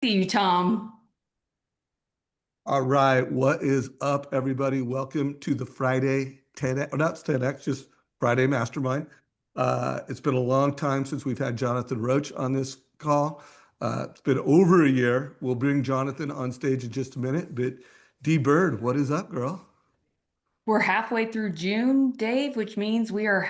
See you, Tom. All right, what is up, everybody? Welcome to the Friday 10, not 10X, just Friday Mastermind. It's been a long time since we've had Jonathan Roche on this call. It's been over a year. We'll bring Jonathan on stage in just a minute, but D Bird, what is up, girl? We're halfway through June, Dave, which means we are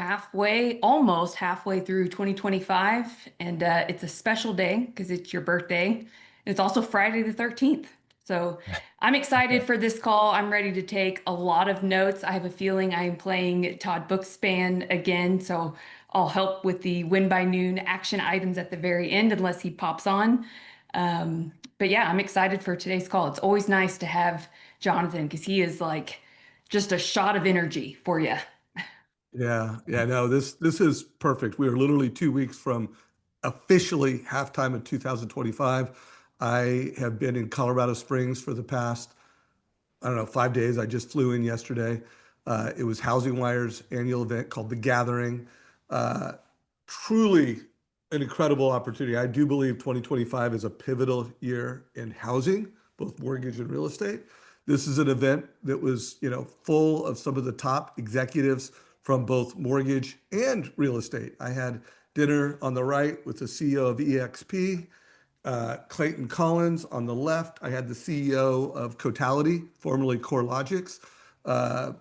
almost halfway through 2025. And it's a special day because it's your birthday. And it's also Friday the 13th. So I'm excited for this call. I'm ready to take a lot of notes. I have a feeling I am playing Todd Bookspan again. So I'll help with the win by noon action items at the very end, unless he pops on. But yeah, I'm excited for today's call. It's always nice to have Jonathan because he is like just a shot of energy for you. Yeah, no, this is perfect. We are literally 2 weeks from officially halftime of 2025. I have been in Colorado Springs for the past I don't know, 5 days. I just flew in yesterday. It was Housing Wire's annual event called The Gathering. Uh, Truly an incredible opportunity. I do believe 2025 is a pivotal year in housing, both mortgage and real estate. This is an event that was, full of some of the top executives from both mortgage and real estate. I had dinner on the right with the CEO of EXP, Clayton Collins on the left. I had the CEO of Cotality, formerly CoreLogics. Uh,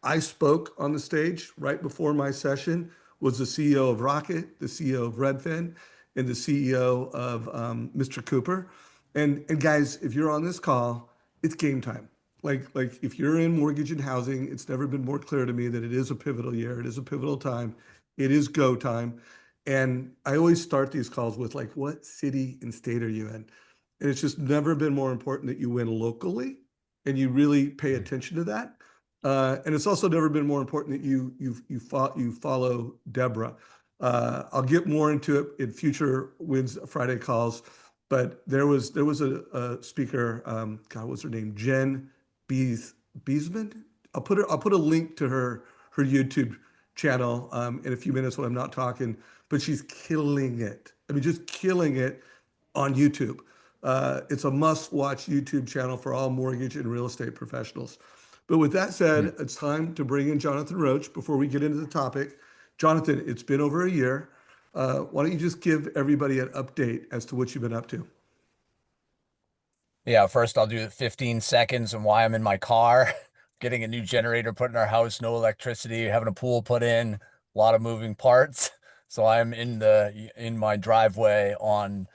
I spoke on the stage right before my session was the CEO of Rocket, the CEO of Redfin, and the CEO of Mr. Cooper. And guys, if you're on this call, it's game time. Like if you're in mortgage and housing, it's never been more clear to me that it is a pivotal year. It is a pivotal time. It is go time. And I always start these calls with like, what city and state are you in? And it's just never been more important that you win locally and you really pay attention to that. And it's also never been more important that you follow Deborah. I'll get more into it in future Wins Friday calls, but there was a speaker, God, what's her name? Jen Beesman. I'll put a link to her YouTube channel in a few minutes when I'm not talking, but she's killing it. I mean, just killing it on YouTube. It's a must-watch YouTube channel for all mortgage and real estate professionals. But with that said, it's time to bring in Jonathan Roche before we get into the topic. Jonathan, it's been over a year. Why don't you just give everybody an update as to what you've been up to? Yeah, first I'll do 15 seconds and why I'm in my car, getting a new generator put in our house, no electricity, having a pool put in, a lot of moving parts. So I'm in my driveway on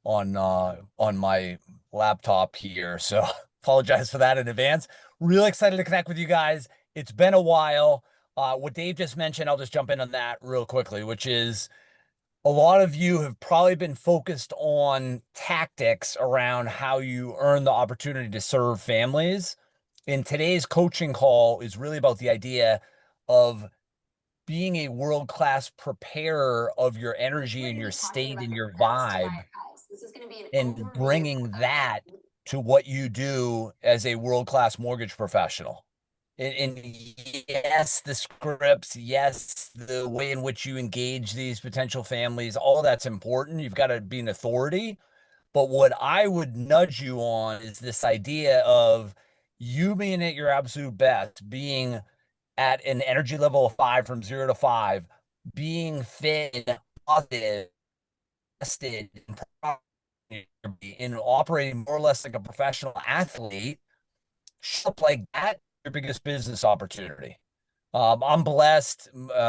my laptop here. So apologize for that in advance. Really excited to connect with you guys. It's been a while. What Dave just mentioned, I'll just jump in on that real quickly, which is a lot of you have probably been focused on tactics around how you earn the opportunity to serve families. In today's coaching call is really about the idea of being a world-class preparer of your energy and your state and your vibe and bringing that to what you do as a world-class mortgage professional. And yes, the scripts, yes, the way in which you engage these potential families, all that's important. You've got to be an authority. But what I would nudge you on is this idea of you being at your absolute best, being at an energy level of 5 from 0 to 5, being fit, positive, tested, and operating more or less like a professional athlete, show up like that, your biggest business opportunity. I'm blessed.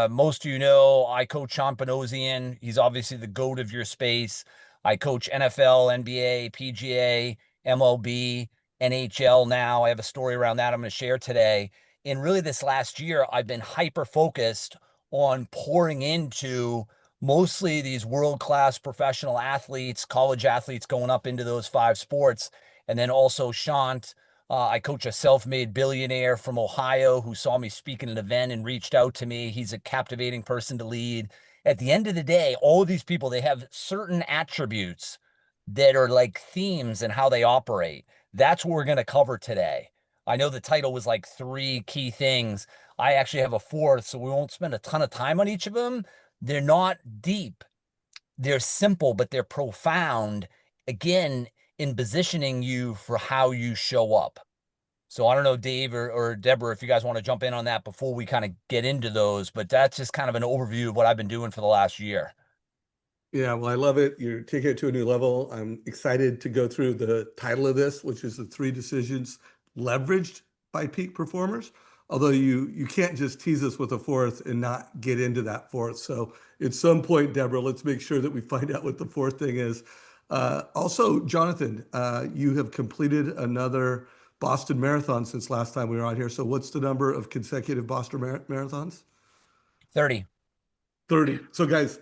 Most of you know I coach Sean Panosian. He's obviously the GOAT of your space. I coach NFL, NBA, PGA, MLB, NHL now. I have a story around that I'm going to share today. And really this last year, I've been hyper focused on pouring into mostly these world-class professional athletes, college athletes going up into those 5 sports. And then also Sean, I coach a self-made billionaire from Ohio who saw me speak at an event and reached out to me. He's a captivating person to lead. At the end of the day, all of these people, they have certain attributes that are like themes in how they operate. That's what we're going to cover today. I know the title was like 3 key things. I actually have a 4th, so we won't spend a ton of time on each of them. They're not deep. They're simple, but they're profound. again, in positioning you for how you show up. So I don't know, Dave or Deborah, if you guys want to jump in on that before we kind of get into those, but that's just kind of an overview of what I've been doing for the last year. Yeah, well, I love it. You're taking it to a new level. I'm excited to go through the title of this, which is the three decisions leveraged by peak performers. Although you can't just tease us with a fourth and not get into that fourth. So at some point, Deborah, let's make sure that we find out what the fourth thing is. Also, Jonathan, you have completed another Boston Marathon since last time we were on here. So what's the number of consecutive Boston marathons? 30. 30. So, guys,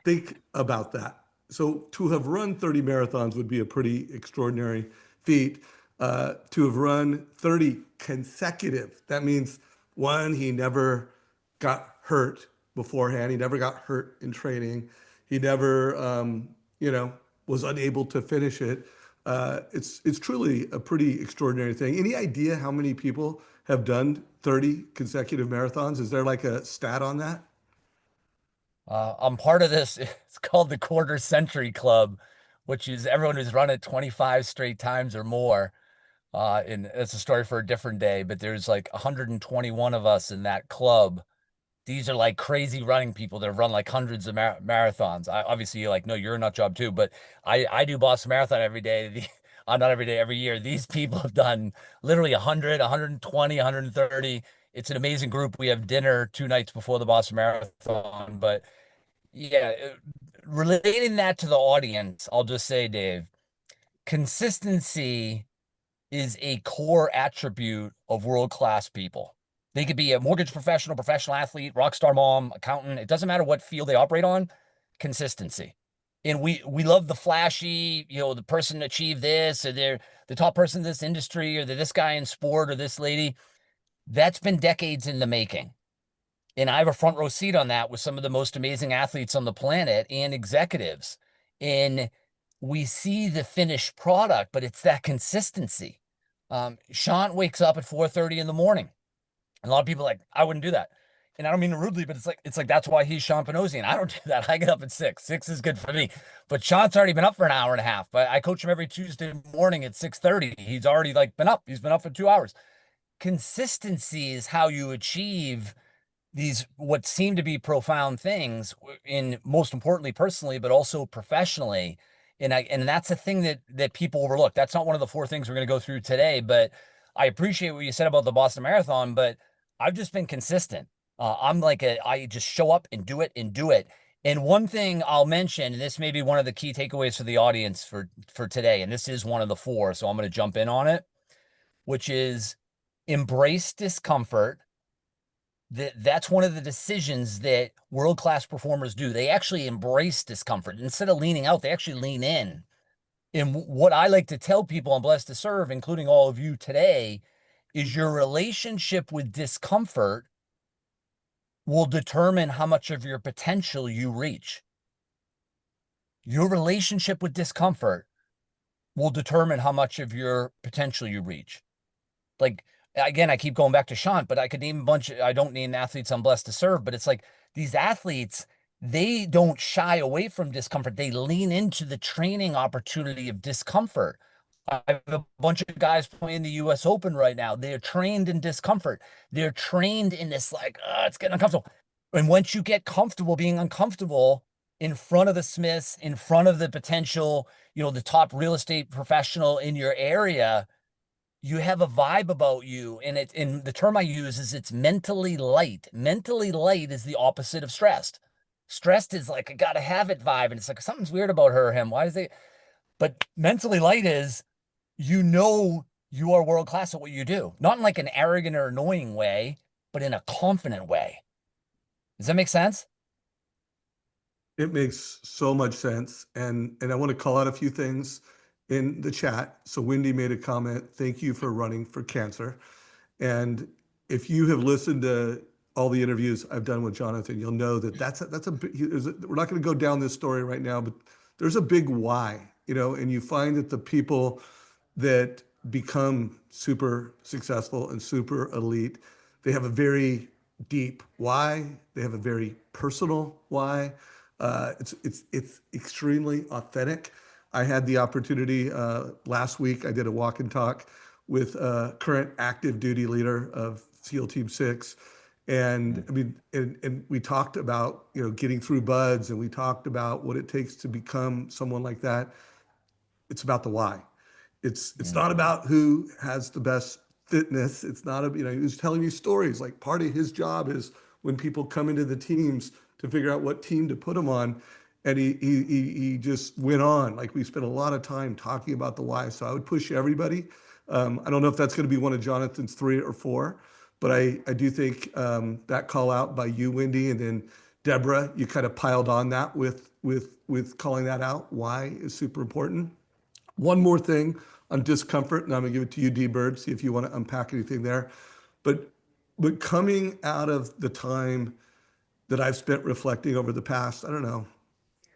think about that. So, to have run 30 marathons would be a pretty extraordinary feat. To have run 30 consecutive, that means one, he never got hurt beforehand. He never got hurt in training. He never, was unable to finish it. It's truly a pretty extraordinary thing. Any idea how many people have done 30 consecutive marathons? Is there like a stat on that? I'm part of this. It's called the Quarter Century Club, which is everyone who's run it 25 straight times or more. And it's a story for a different day, but there's like 121 of us in that club. These are like crazy running people that have run like hundreds of marathons. Obviously, you're like, no, you're a nut job too, but I do Boston Marathon every day. Not every day, every year. These people have done literally 100, 120, 130. It's an amazing group. We have dinner 2 nights before the Boston Marathon, but yeah, relating that to the audience, I'll just say, Dave, consistency is a core attribute of world-class people. They could be a mortgage professional, professional athlete, rock star mom, accountant. It doesn't matter what field they operate on, consistency. And we love the flashy, the person achieved this, or they're the top person in this industry, or they're this guy in sport, or this lady. That's been decades in the making. And I have a front row seat on that with some of the most amazing athletes on the planet and executives. And we see the finished product, but it's that consistency. Sean wakes up at 4:30 in the morning. And a lot of people are like, I wouldn't do that. And I don't mean it rudely, but it's like that's why he's Sean Panosian. I don't do that. I get up at 6. 6 is good for me. But Sean's already been up for an hour and a half. But I coach him every Tuesday morning at 6:30. He's already like been up. He's been up for 2 hours. Consistency is how you achieve these what seem to be profound things in most importantly personally but also professionally, and that's a thing that people overlook. That's not one of the four things we're going to go through today, but I appreciate what you said about the Boston Marathon. But I've just been consistent. I just show up and do it and do it. And one thing I'll mention, and this may be one of the key takeaways for the audience for today, and this is one of the four, so I'm going to jump in on it, which is embrace discomfort. That's one of the decisions that world-class performers do. They actually embrace discomfort. Instead of leaning out, they actually lean in. And what I like to tell people I'm blessed to serve, including all of you today, is your relationship with discomfort will determine how much of your potential you reach. Your relationship with discomfort will determine how much of your potential you reach. Like, again, I keep going back to Sean, but I could name a bunch. I don't name athletes I'm blessed to serve, but it's like these athletes, they don't shy away from discomfort. They lean into the training opportunity of discomfort. I have a bunch of guys playing the US Open right now. They're trained in discomfort. They're trained in this, like, it's getting uncomfortable. And once you get comfortable being uncomfortable in front of the Smiths, in front of the potential, the top real estate professional in your area, you have a vibe about you. And the term I use is it's mentally light. Mentally light is the opposite of stressed. Stressed is like, I gotta have it vibe. And it's like, something's weird about her or him. Why is they, but mentally light is, you are world class at what you do. Not in like an arrogant or annoying way, but in a confident way. Does that make sense? It makes so much sense. And I want to call out a few things in the chat. So Wendy made a comment, thank you for running for cancer. And if you have listened to all the interviews I've done with Jonathan, you'll know that we're not going to go down this story right now, but there's a big why, and you find that the people that become super successful and super elite, they have a very deep why. They have a very personal why. It's extremely authentic. I had the opportunity last week. I did a walk and talk with a current active duty leader of SEAL Team 6. And I mean, and we talked about, getting through buds, and we talked about what it takes to become someone like that. It's about the why. It's Mm. not about who has the best fitness. It's not a, he was telling me stories. Like, part of his job is when people come into the teams to figure out what team to put them on. And he just went on. Like, we spent a lot of time talking about the why. So I would push everybody. I don't know if that's going to be one of Jonathan's 3 or 4, but I do think that call out by you, Wendy, and then Deborah, you kind of piled on that with calling that out. Why is super important. One more thing on discomfort, and I'm gonna give it to you, D Bird, see if you want to unpack anything there. But coming out of the time that I've spent reflecting over the past, I don't know,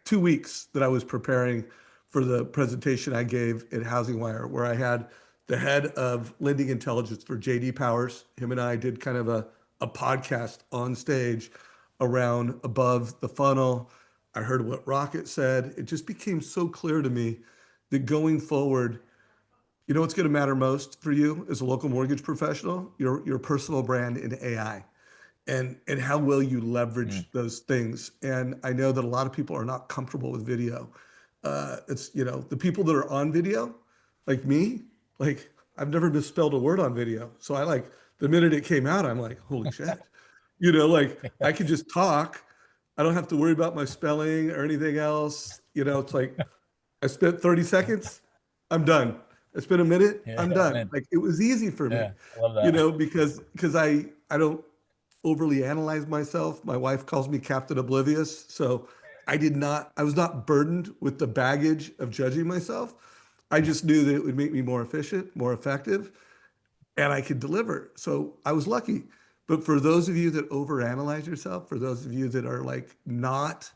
2 weeks that I was preparing for the presentation I gave at Housing Wire, where I had the head of lending intelligence for JD Powers. Him and I did kind of a podcast on stage around above the funnel. I heard what Rocket said. It just became so clear to me that going forward, what's going to matter most for you as a local mortgage professional? Your personal brand in AI, and how will you Mm. leverage those things. And I know that a lot of people are not comfortable with video. It's, the people that are on video, like me, like, I've never misspelled a word on video. So I, like, the minute it came out, I'm like, holy shit. Like, I could just talk. I don't have to worry about my spelling or anything else. It's like, I spent 30 seconds, I'm done. I spent a minute, Yeah, I'm done. man. Like, it was easy for me, Yeah, I love that. because I don't overly analyze myself. My wife calls me Captain Oblivious. So I was not burdened with the baggage of judging myself. I just knew that it would make me more efficient, more effective, and I could deliver. So I was lucky. But for those of you that overanalyze yourself, for those of you that are, like, not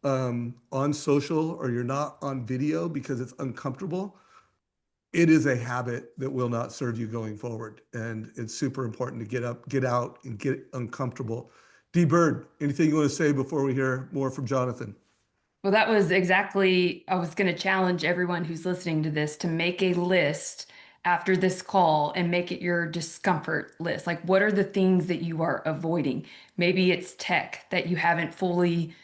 on social, or you're not on video because it's uncomfortable, it is a habit that will not serve you going forward. And it's super important to get up, get out, and get uncomfortable. D Bird, anything you want to say before we hear more from Jonathan? Well, that was exactly, I was going to challenge everyone who's listening to this to make a list after this call and make it your discomfort list. Like, what are the things that you are avoiding? Maybe it's tech that you haven't fully,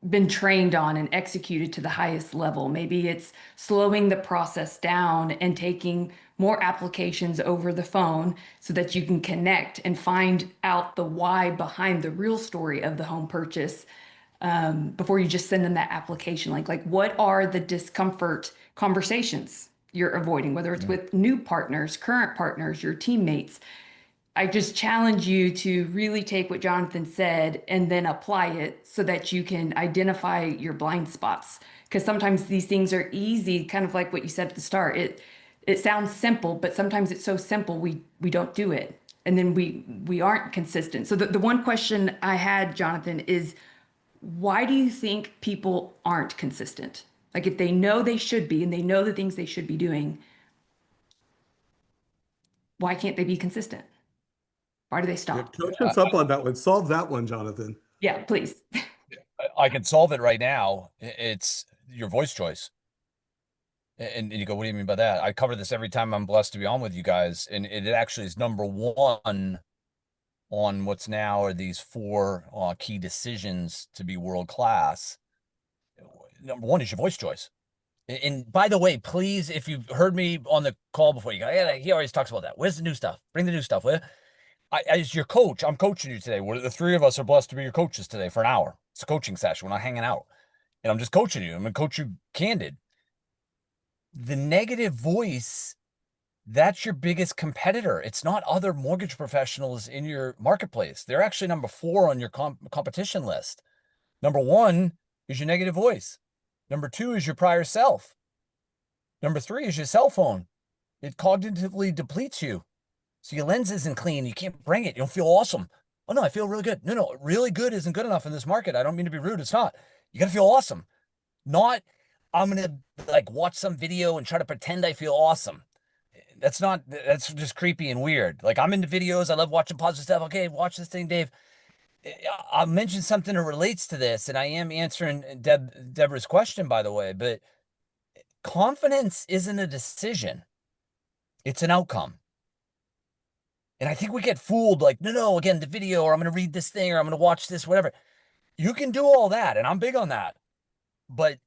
been trained on and executed to the highest level. Maybe it's slowing the process down and taking more applications over the phone so that you can connect and find out the why behind the real story of the home purchase before you just send them that application link. Like, what are the discomfort conversations you're avoiding, whether it's Mm. with new partners, current partners, your teammates? I just challenge you to really take what Jonathan said and then apply it so that you can identify your blind spots. Because sometimes these things are easy, kind of like what you said at the start. It sounds simple, but sometimes it's so simple we don't do it. And then we aren't consistent. So the one question I had, Jonathan, is why do you think people aren't consistent? Like, if they know they should be and they know the things they should be doing, why can't they be consistent? Why do they Yeah, stop? coach us up on that one. Solve that one, Jonathan. Yeah, please. I can solve it right now. It's your voice choice. And you go, what do you mean by that? I cover this every time I'm blessed to be on with you guys. And it actually is number one on what's now are these 4 key decisions to be world class. Number one is your voice choice. And by the way, please, if you've heard me on the call before, you go, yeah, he always talks about that. Where's the new stuff? Bring the new stuff. As your coach, I'm coaching you today. The 3 of us are blessed to be your coaches today for an hour. It's a coaching session. We're not hanging out. And I'm just coaching you. I'm going to coach you candid. The negative voice, that's your biggest competitor. It's not other mortgage professionals in your marketplace. They're actually number 4 on your competition list. Number 1 is your negative voice. Number 2 is your prior self. Number 3 is your cell phone. It cognitively depletes you. So your lens isn't clean. You can't bring it. You don't feel awesome. Oh, no, I feel really good. No, really good isn't good enough in this market. I don't mean to be rude. It's not. You got to feel awesome. Not, I'm going to like watch some video and try to pretend I feel awesome. That's just creepy and weird. Like, I'm into videos. I love watching positive stuff. Okay, watch this thing, Dave. I'll mention something that relates to this. And I am answering Deborah's question, by the way, but confidence isn't a decision, it's an outcome. And I think we get fooled like, no, again, the video, or I'm going to read this thing, or I'm going to watch this, whatever. You can do all that, and I'm big on that. But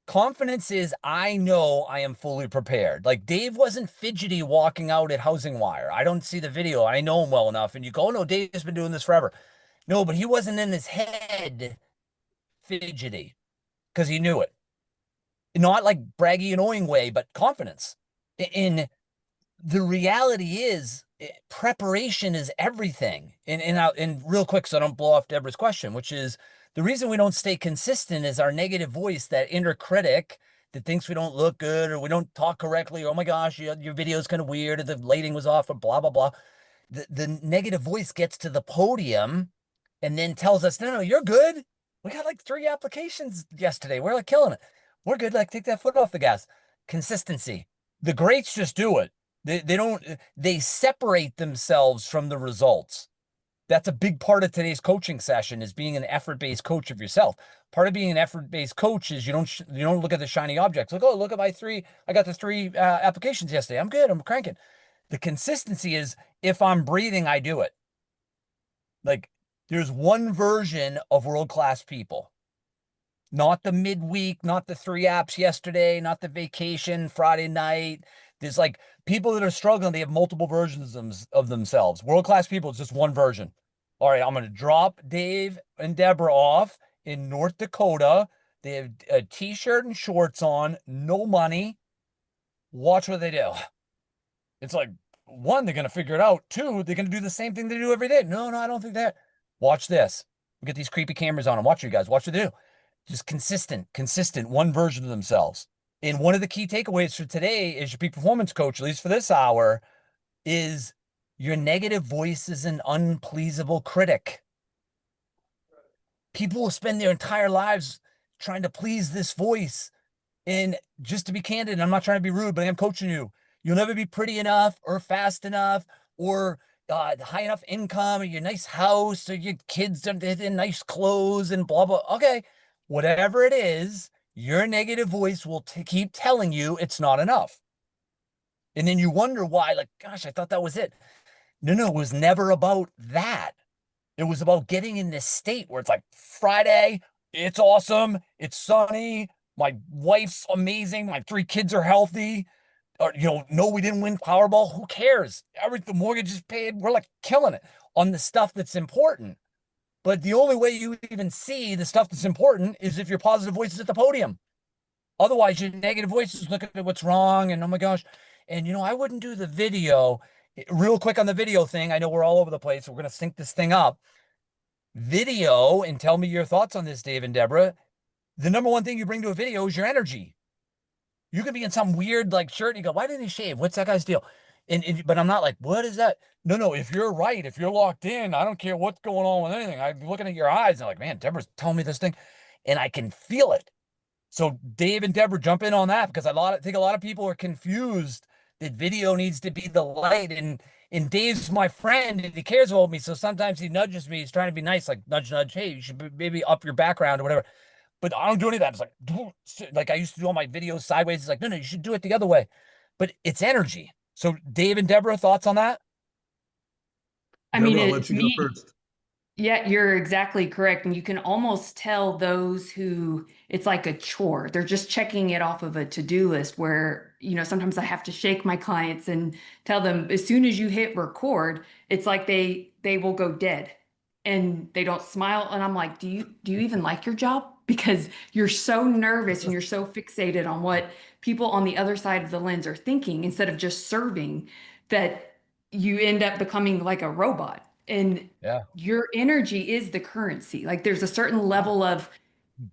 confidence is, I know I am fully prepared. Like Dave wasn't fidgety walking out at Housing Wire. I don't see the video. I know him well enough. And you go, oh, no, Dave's been doing this forever. No, but he wasn't in his head fidgety because he knew it. Not like braggy, annoying way, but confidence. In the reality is, preparation is everything. And real quick, so I don't blow off Deborah's question, which is the reason we don't stay consistent is our negative voice, that inner critic that thinks we don't look good or we don't talk correctly. Or, oh my gosh, your video is kind of weird, or the lighting was off, or blah, blah, blah. The negative voice gets to the podium and then tells us, no, you're good. We got like 3 applications yesterday. We're like killing it. We're good. Like, take that foot off the gas. Consistency. The greats just do it. They don't, they separate themselves from the results. That's a big part of today's coaching session, is being an effort-based coach of yourself. Part of being an effort-based coach is you don't look at the shiny objects. Like, oh, look at I got the 3 applications yesterday. I'm good. I'm cranking. The consistency is, if I'm breathing, I do it. Like, there's one version of world-class people. Not the midweek, not the 3 apps yesterday, not the vacation Friday night. There's like people that are struggling, they have multiple versions of themselves. World-class people, it's just one version. All right, I'm going to drop Dave and Deborah off in North Dakota. They have a t-shirt and shorts on, no money. Watch what they do. It's like, 1, they're going to figure it out. 2, they're going to do the same thing they do every day. No, I don't think that. Watch this. We get these creepy cameras on them. Watch you guys. Watch what they do. Just consistent, one version of themselves. And one of the key takeaways for today is your peak performance coach, at least for this hour, is your negative voice is an unpleasable critic. People will spend their entire lives trying to please this voice. And just to be candid, I'm not trying to be rude, but I am coaching you. You'll never be pretty enough or fast enough or high enough income or your nice house or your kids in nice clothes and blah, blah. Okay. Whatever it is, your negative voice will keep telling you it's not enough. And then you wonder why, like, gosh, I thought that was it. No, it was never about that. It was about getting in this state where it's like Friday, it's awesome, it's sunny, my wife's amazing, my 3 kids are healthy. Or, no, we didn't win Powerball. Who cares? The mortgage is paid. We're like killing it on the stuff that's important. But the only way you even see the stuff that's important is if your positive voice is at the podium. Otherwise, your negative voice is looking at what's wrong and, oh my gosh. And, I wouldn't do the video. Real quick on the video thing. I know we're all over the place. We're going to sync this thing up. Video, and tell me your thoughts on this, Dave and Deborah. The number one thing you bring to a video is your energy. You could be in some weird like shirt and you go, why didn't he shave? What's that guy's deal? But I'm not like, what is that? No, if you're right, if you're locked in, I don't care what's going on with anything. I'm looking at your eyes and I'm like, man, Deborah's telling me this thing and I can feel it. So Dave and Deborah, jump in on that, because I think a lot of people are confused that video needs to be the light. And Dave's my friend and he cares about me. So sometimes he nudges me. He's trying to be nice, like nudge, nudge. Hey, you should maybe up your background or whatever. But I don't do any of that. It's like I used to do all my videos sideways. It's like, no, you should do it the other way. But it's energy. So Dave and Deborah, thoughts on that? I mean, Deborah, I'll let to you go me, first. yeah, you're exactly correct. And you can almost tell those who it's like a chore. They're just checking it off of a to-do list where, sometimes I have to shake my clients and tell them as soon as you hit record, it's like they will go dead and they don't smile. And I'm like, do you even like your job? Because you're so nervous and you're so fixated on what people on the other side of the lens are thinking instead of just serving, that you end up becoming like a robot. And Yeah. your energy is the currency. Like there's a certain level of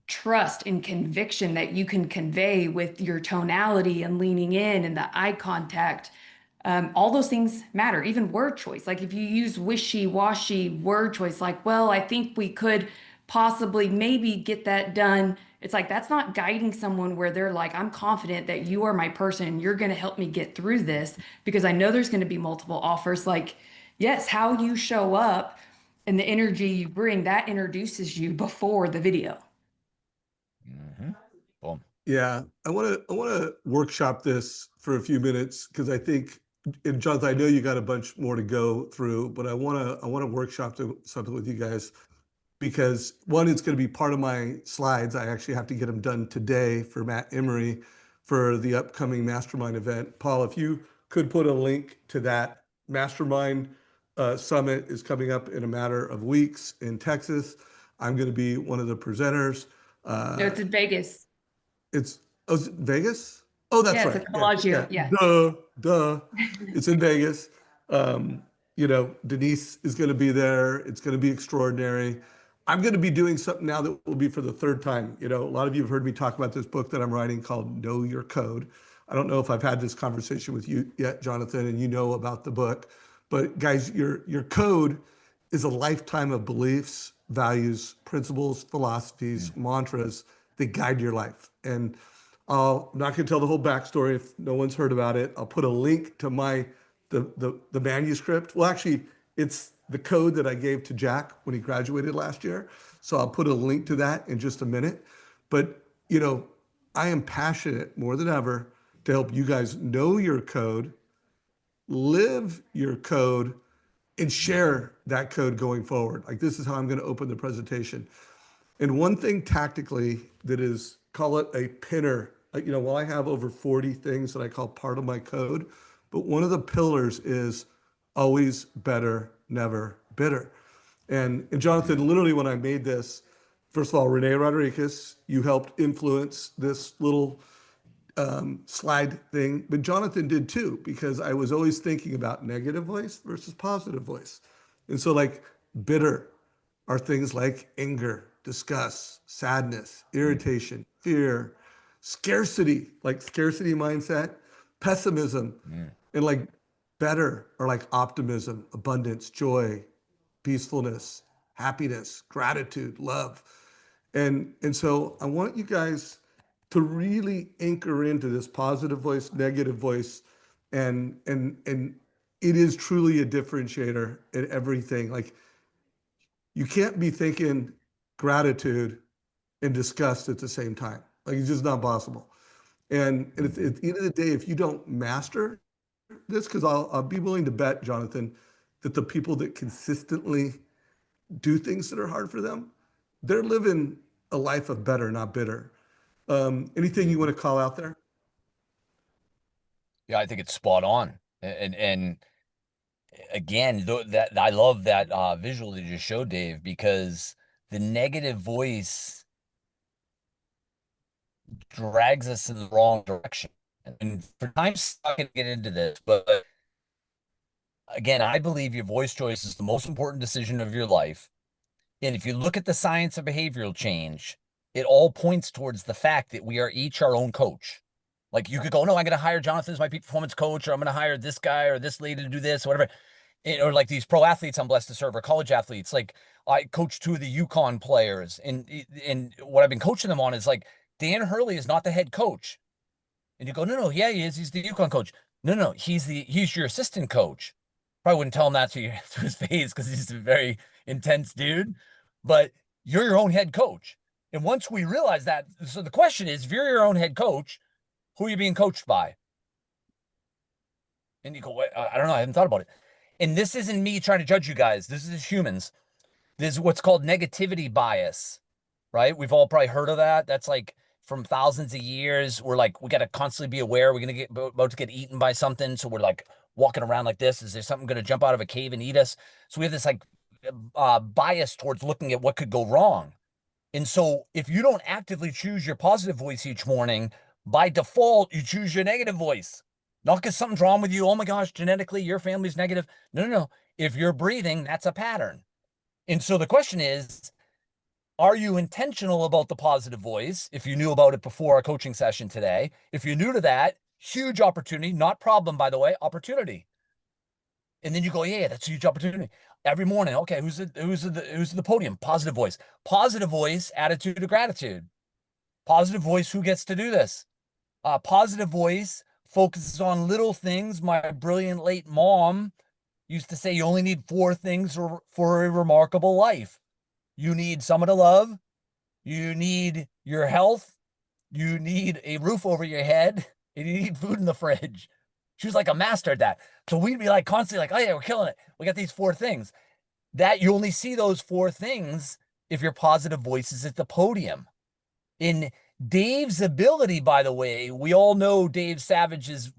trust and conviction that you can convey with your tonality and leaning in and the eye contact. All those things matter, even word choice. Like if you use wishy-washy word choice, like, well, I think we could possibly maybe get that done. It's like that's not guiding someone where they're like, I'm confident that you are my person. You're going to help me get through this because I know there's going to be multiple offers. Like, yes, how you show up and the energy you bring, that introduces you before the video. Mm-hmm. Boom. Yeah, I want to workshop this for a few minutes because I think, and Jonathan, I know you got a bunch more to go through, but I want to workshop something with you guys because one, it's going to be part of my slides. I actually have to get them done today for Matt Emery for the upcoming mastermind event. Paul, if you could put a link to that mastermind summit is coming up in a matter of weeks in Texas. I'm going to be one of the presenters. No, Uh, it's in Vegas. it's oh, is it Vegas? Oh, Yeah, that's it's right. at the Yeah, Bellagio. yeah. Yeah. Duh. It's in Vegas. Um, Denise is going to be there. It's going to be extraordinary. I'm going to be doing something now that will be for the third time. A lot of you have heard me talk about this book that I'm writing called Know Your Code. I don't know if I've had this conversation with you yet, Jonathan, and you know about the book, but guys, your code is a lifetime of beliefs, values, principles, philosophies, Mm. mantras that guide your life. And I'm not going to tell the whole backstory if no one's heard about it. I'll put a link to the manuscript. Well, actually, it's the code that I gave to Jack when he graduated last year. So I'll put a link to that in just a minute. But I am passionate more than ever to help you guys know your code, live your code, and share that code going forward. Like this is how I'm going to open the presentation. And one thing tactically that is, call it a pinner. Well, I have over 40 things that I call part of my code, but one of the pillars is always better, never bitter. And Mm. Jonathan, literally when I made this, first of all, Renee Rodriguez, you helped influence this little slide thing, but Jonathan did too, because I was always thinking about negative voice versus positive voice. And so, like, bitter are things like anger, disgust, sadness, Mm. irritation, fear, scarcity, like scarcity mindset, pessimism, Mm. and like better are like optimism, abundance, joy, peacefulness, happiness, gratitude, love. And so I want you guys to really anchor into this positive voice, negative voice, and it is truly a differentiator in everything. Like you can't be thinking gratitude and disgust at the same time. Like it's just not possible. And Mhm. at the end of the day, if you don't master this, because I'll be willing to bet, Jonathan, that the people that consistently do things that are hard for them, they're living a life of better, not bitter. Anything you want Mhm. to call out there? Yeah, I think it's spot on. And again, that I love that visual that you just showed, Dave, because the negative voice drags us in the wrong direction. And for times, I'm not going to get into this, but again, I believe your voice choice is the most important decision of your life. And if you look at the science of behavioral change, it all points towards the fact that we are each our own coach. Like you could go, no, I'm going to hire Jonathan as my peak performance coach, or I'm going to hire this guy or this lady to do this, or whatever. Or like these pro athletes I'm blessed to serve, or college athletes. Like I coach two of the Yukon players, and what I've been coaching them on is like Dan Hurley is not the head coach. And you go, no, yeah, he is. He's the Yukon coach. No, he's your assistant coach. Probably wouldn't tell him that to his face because he's a very intense dude. But you're your own head coach. And once we realize that, so the question is, if you're your own head coach, who are you being coached by? And you go, what? I don't know. I haven't thought about it. And this isn't me trying to judge you guys. This is humans. This is what's called negativity bias, right? We've all probably heard of that. That's like from thousands of years. We're like, we got to constantly be aware. We're going to get about to get eaten by something. So we're like walking around like this. Is there something going to jump out of a cave and eat us? So we have this like bias towards looking at what could go wrong. And so if you don't actively choose your positive voice each morning, by default, you choose your negative voice. Not because something's wrong with you. Oh my gosh, genetically, your family's negative. No. If you're breathing, that's a pattern. And so the question is, are you intentional about the positive voice? If you knew about it before our coaching session today, if you're new to that, huge opportunity, not problem, by the way, opportunity. And then you go, yeah, that's a huge opportunity. Every morning, okay, who's the podium? Positive voice, attitude of gratitude. Positive voice, who gets to do this? Positive voice focuses on little things. My brilliant late mom used to say you only need four things for a remarkable life. You need someone to love, you need your health, you need a roof over your head, and you need food in the fridge. She was like a master at that. So we'd be like constantly like, oh yeah, we're killing it. We got these four things. That you only see those four things if your positive voice is at the podium. In Dave's ability, by the way, we all know Dave Savage is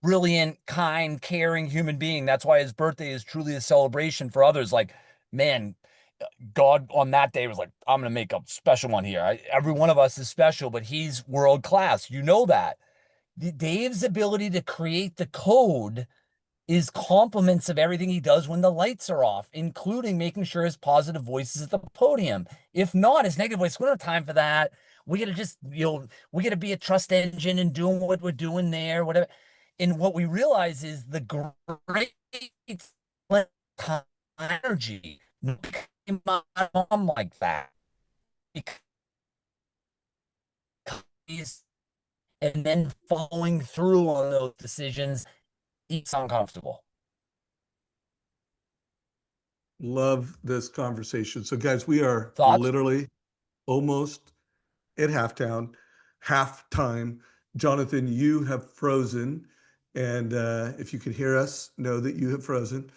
brilliant, kind, caring human being. That's why his birthday is truly a celebration for others. Like, man, God on that day was like, I'm going to make a special one here. Every one of us is special, but he's world class. You know that. Dave's ability to create the code is compliments of everything he does when the lights are off, including making sure his positive voice is at the podium. If not, his negative voice, we don't have time for that. We got to just, we got to be a trust engine and doing what we're doing there, whatever. And what we realize is the great energy came out like that. Because, and then following through on those decisions, it's uncomfortable. Love this conversation. So, guys, we are Thoughts? literally almost at halftime. Jonathan, you have frozen. And if you can hear us, know that you have frozen.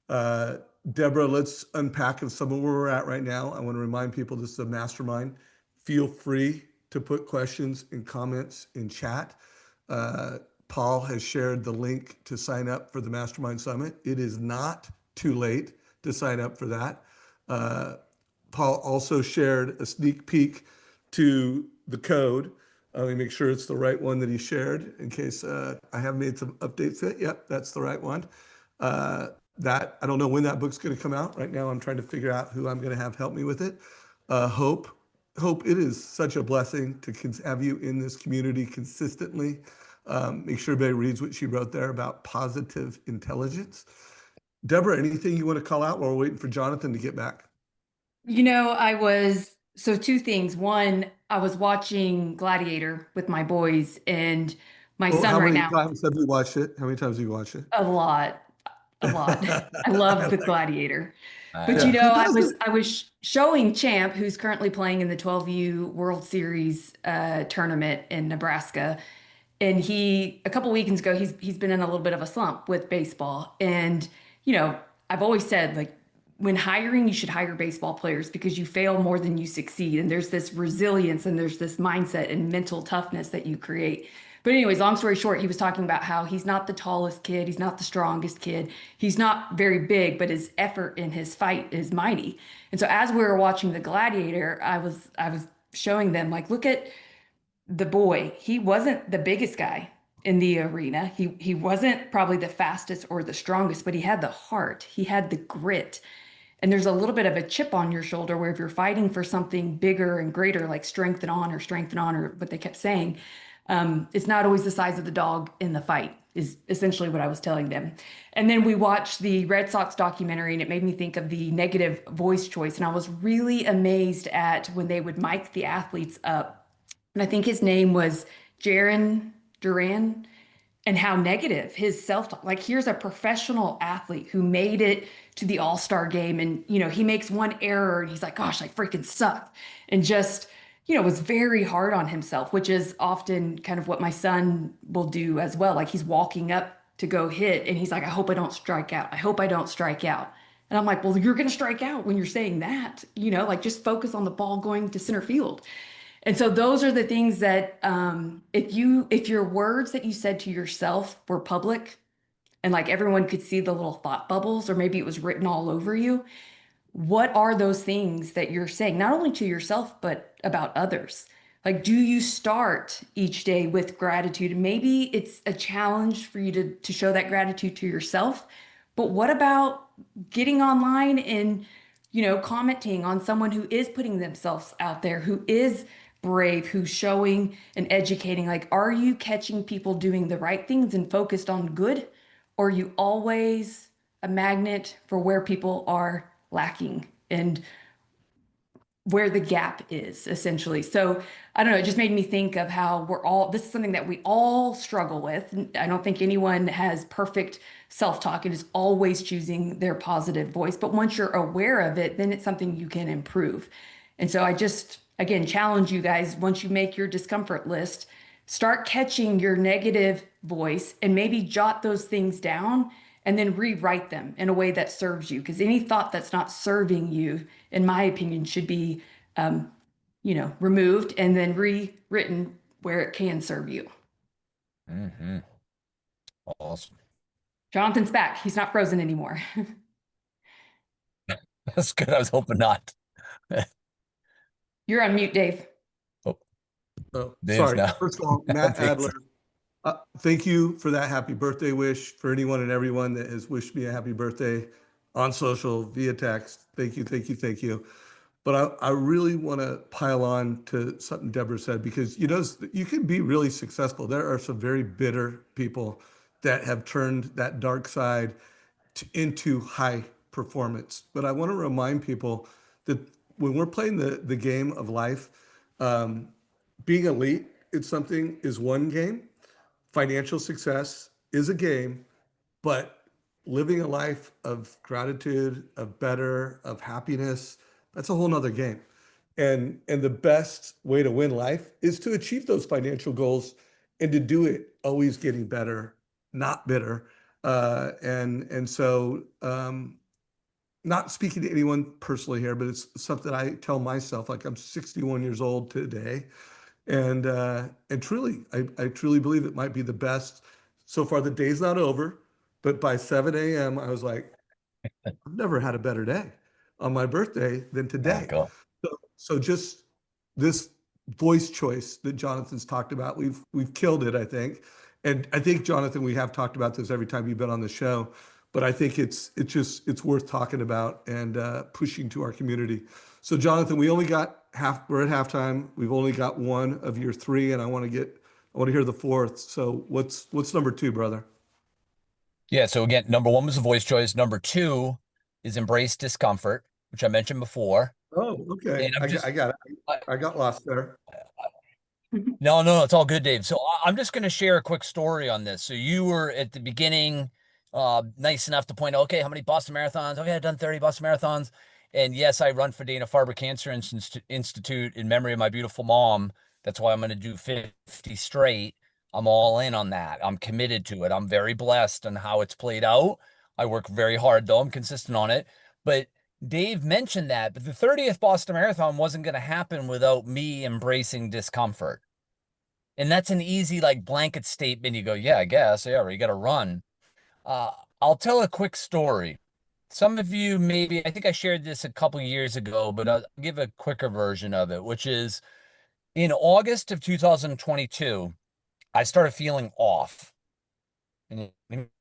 Uh, Deborah, let's unpack some of where we're at right now. I want to remind people this is a mastermind. Feel free to put questions and comments in chat. Uh, Paul has shared the link to sign up for the Mastermind Summit. It is not too late to sign up for that. Uh, Paul also shared a sneak peek to the code. Let me make sure it's the right one that he shared in case I have made some updates to it. Yep, that's the right one. That I don't know when that book's going to come out. Right now, I'm trying to figure out who I'm going to have help me with it. Hope, it is such a blessing to have you in this community consistently. Make sure everybody reads what she wrote there about positive intelligence. Deborah, anything you want to call out while we're waiting for Jonathan to get back? So two things. One, I was watching Gladiator with my boys, and my Oh, son how right many now, times have you watched it? How many times have you watched it? a lot, a lot. I love the Gladiator. But Uh, Yeah, who I was doesn't? showing Champ, who's currently playing in the 12U World Series tournament in Nebraska. And a couple weekends ago, he's been in a little bit of a slump with baseball. And, I've always said, like, when hiring, you should hire baseball players because you fail more than you succeed. And there's this resilience and there's this mindset and mental toughness that you create. But anyways, long story short, he was talking about how he's not the tallest kid, he's not the strongest kid, he's not very big, but his effort in his fight is mighty. And so as we were watching The Gladiator, I was showing them, like, look at the boy. He wasn't the biggest guy in the arena. He wasn't probably the fastest or the strongest, but he had the heart. He had the grit. And there's a little bit of a chip on your shoulder where if you're fighting for something bigger and greater, like strength and honor, what they kept saying, it's not always the size of the dog in the fight, is essentially what I was telling them. And then we watched the Red Sox documentary, and it made me think of the negative voice choice. And I was really amazed at when they would mic the athletes up, and I think his name was Jaron Duran, and how negative his self-talk. Like, here's a professional athlete who made it to the All-Star game, and he makes one error and he's like, gosh, I freaking sucked. And just, was very hard on himself, which is often kind of what my son will do as well. Like, he's walking up to go hit and he's like, I hope I don't strike out. I hope I don't strike out. And I'm like, well, you're going to strike out when you're saying that, like, just focus on the ball going to center field. And so those are the things that, if your words that you said to yourself were public and like everyone could see the little thought bubbles, or maybe it was written all over you, what are those things that you're saying, not only to yourself, but about others? Like, do you start each day with gratitude? Maybe it's a challenge for you to show that gratitude to yourself, but what about getting online and, commenting on someone who is putting themselves out there, who is brave, who's showing and educating? Like, are you catching people doing the right things and focused on good? Or are you always a magnet for where people are lacking and where the gap is, essentially? So I don't know, it just made me think of how this is something that we all struggle with. I don't think anyone has perfect self-talk and is always choosing their positive voice. But once you're aware of it, then it's something you can improve. And so again, challenge you guys once you make your discomfort list, start catching your negative voice and maybe jot those things down and then rewrite them in a way that serves you. Because any thought that's not serving you, in my opinion, should be, removed and then rewritten where it can serve you. Mm-hmm. Awesome. Jonathan's back. He's not frozen anymore. That's good. I was hoping not. You're on mute, Dave. Oh, Oh, Dave's sorry. now. First of all, Matt Dave's- Adler, thank you for that happy birthday wish. For anyone and everyone that has wished me a happy birthday on social, via text, thank you, thank you, thank you. But I really want to pile on to something Deborah said, because you can be really successful. There are some very bitter people that have turned that dark side into high performance. But I want to remind people that when we're playing the game of life, um, being elite, is one game. Financial success is a game, but living a life of gratitude, of better, of happiness, that's a whole nother game. And the best way to win life is to achieve those financial goals and to do it always getting better, not bitter. Not speaking to anyone personally here, but it's something I tell myself. Like, I'm 61 years old today, and truly, I truly believe it might be the best. So far, the day's not over, but by 7 a.m., I was like, I've never had a better day on my birthday than Yeah, today. go. So just this voice choice that Jonathan's talked about, we've killed it, I think. And I think, Jonathan, we have talked about this every time you've been on the show, but I think it's worth talking about and pushing to our community. So, Jonathan, we're at halftime. We've only got one of your three, and I want to hear the fourth. So what's number two, brother? Yeah. So again, number one was the voice choice. Number two is embrace discomfort, which I mentioned before. Oh, And okay. I'm just, I got it. I, I got lost there. No, no, it's all good, Dave. So I'm just going to share a quick story on this. So you were at the beginning, nice enough to point out, okay, how many Boston marathons? Okay, I've done 30 Boston marathons. And yes, I run for Dana-Farber Cancer Institute in memory of my beautiful mom. That's why I'm going to do 50 straight. I'm all in on that. I'm committed to it. I'm very blessed on how it's played out. I work very hard, though. I'm consistent on it. But Dave mentioned that, but the 30th Boston Marathon wasn't going to happen without me embracing discomfort. And that's an easy, like, blanket statement. You go, yeah, I guess. Yeah, you got to run. Uh, I'll tell a quick story. Some of you maybe, I think I shared this a couple years ago, but I'll give a quicker version of it, which is in August of 2022, I started feeling off. And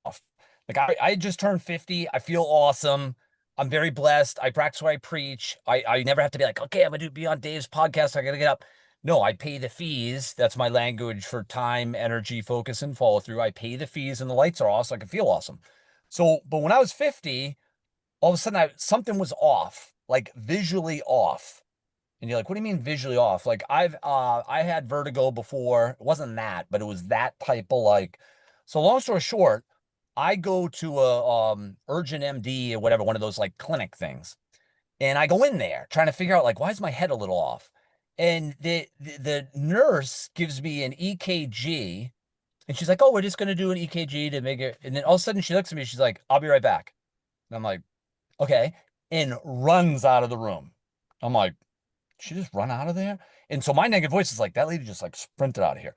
off. Like, I just turned 50. I feel awesome. I'm very blessed. I practice what I preach. I never have to be like, okay, I'm gonna be on Dave's podcast. I gotta get up. No, I pay the fees. That's my language for time, energy, focus, and follow through. I pay the fees and the lights are off so I can feel awesome. So, but when I was 50, all of a sudden something was off, like visually off. And you're like, what do you mean visually off? Like, I had vertigo before. It wasn't that, but it was that type of, like, so long story short, I go to a urgent MD or whatever, one of those like clinic things. And I go in there trying to figure out, like, why is my head a little off? And the nurse gives me an EKG, and she's like, oh, we're just gonna do an EKG to make it. And then all of a sudden she looks at me, she's like, I'll be right back. And I'm like, okay, and runs out of the room. I'm like, she just run out of there? And so my negative voice is like, that lady just like sprinted out of here.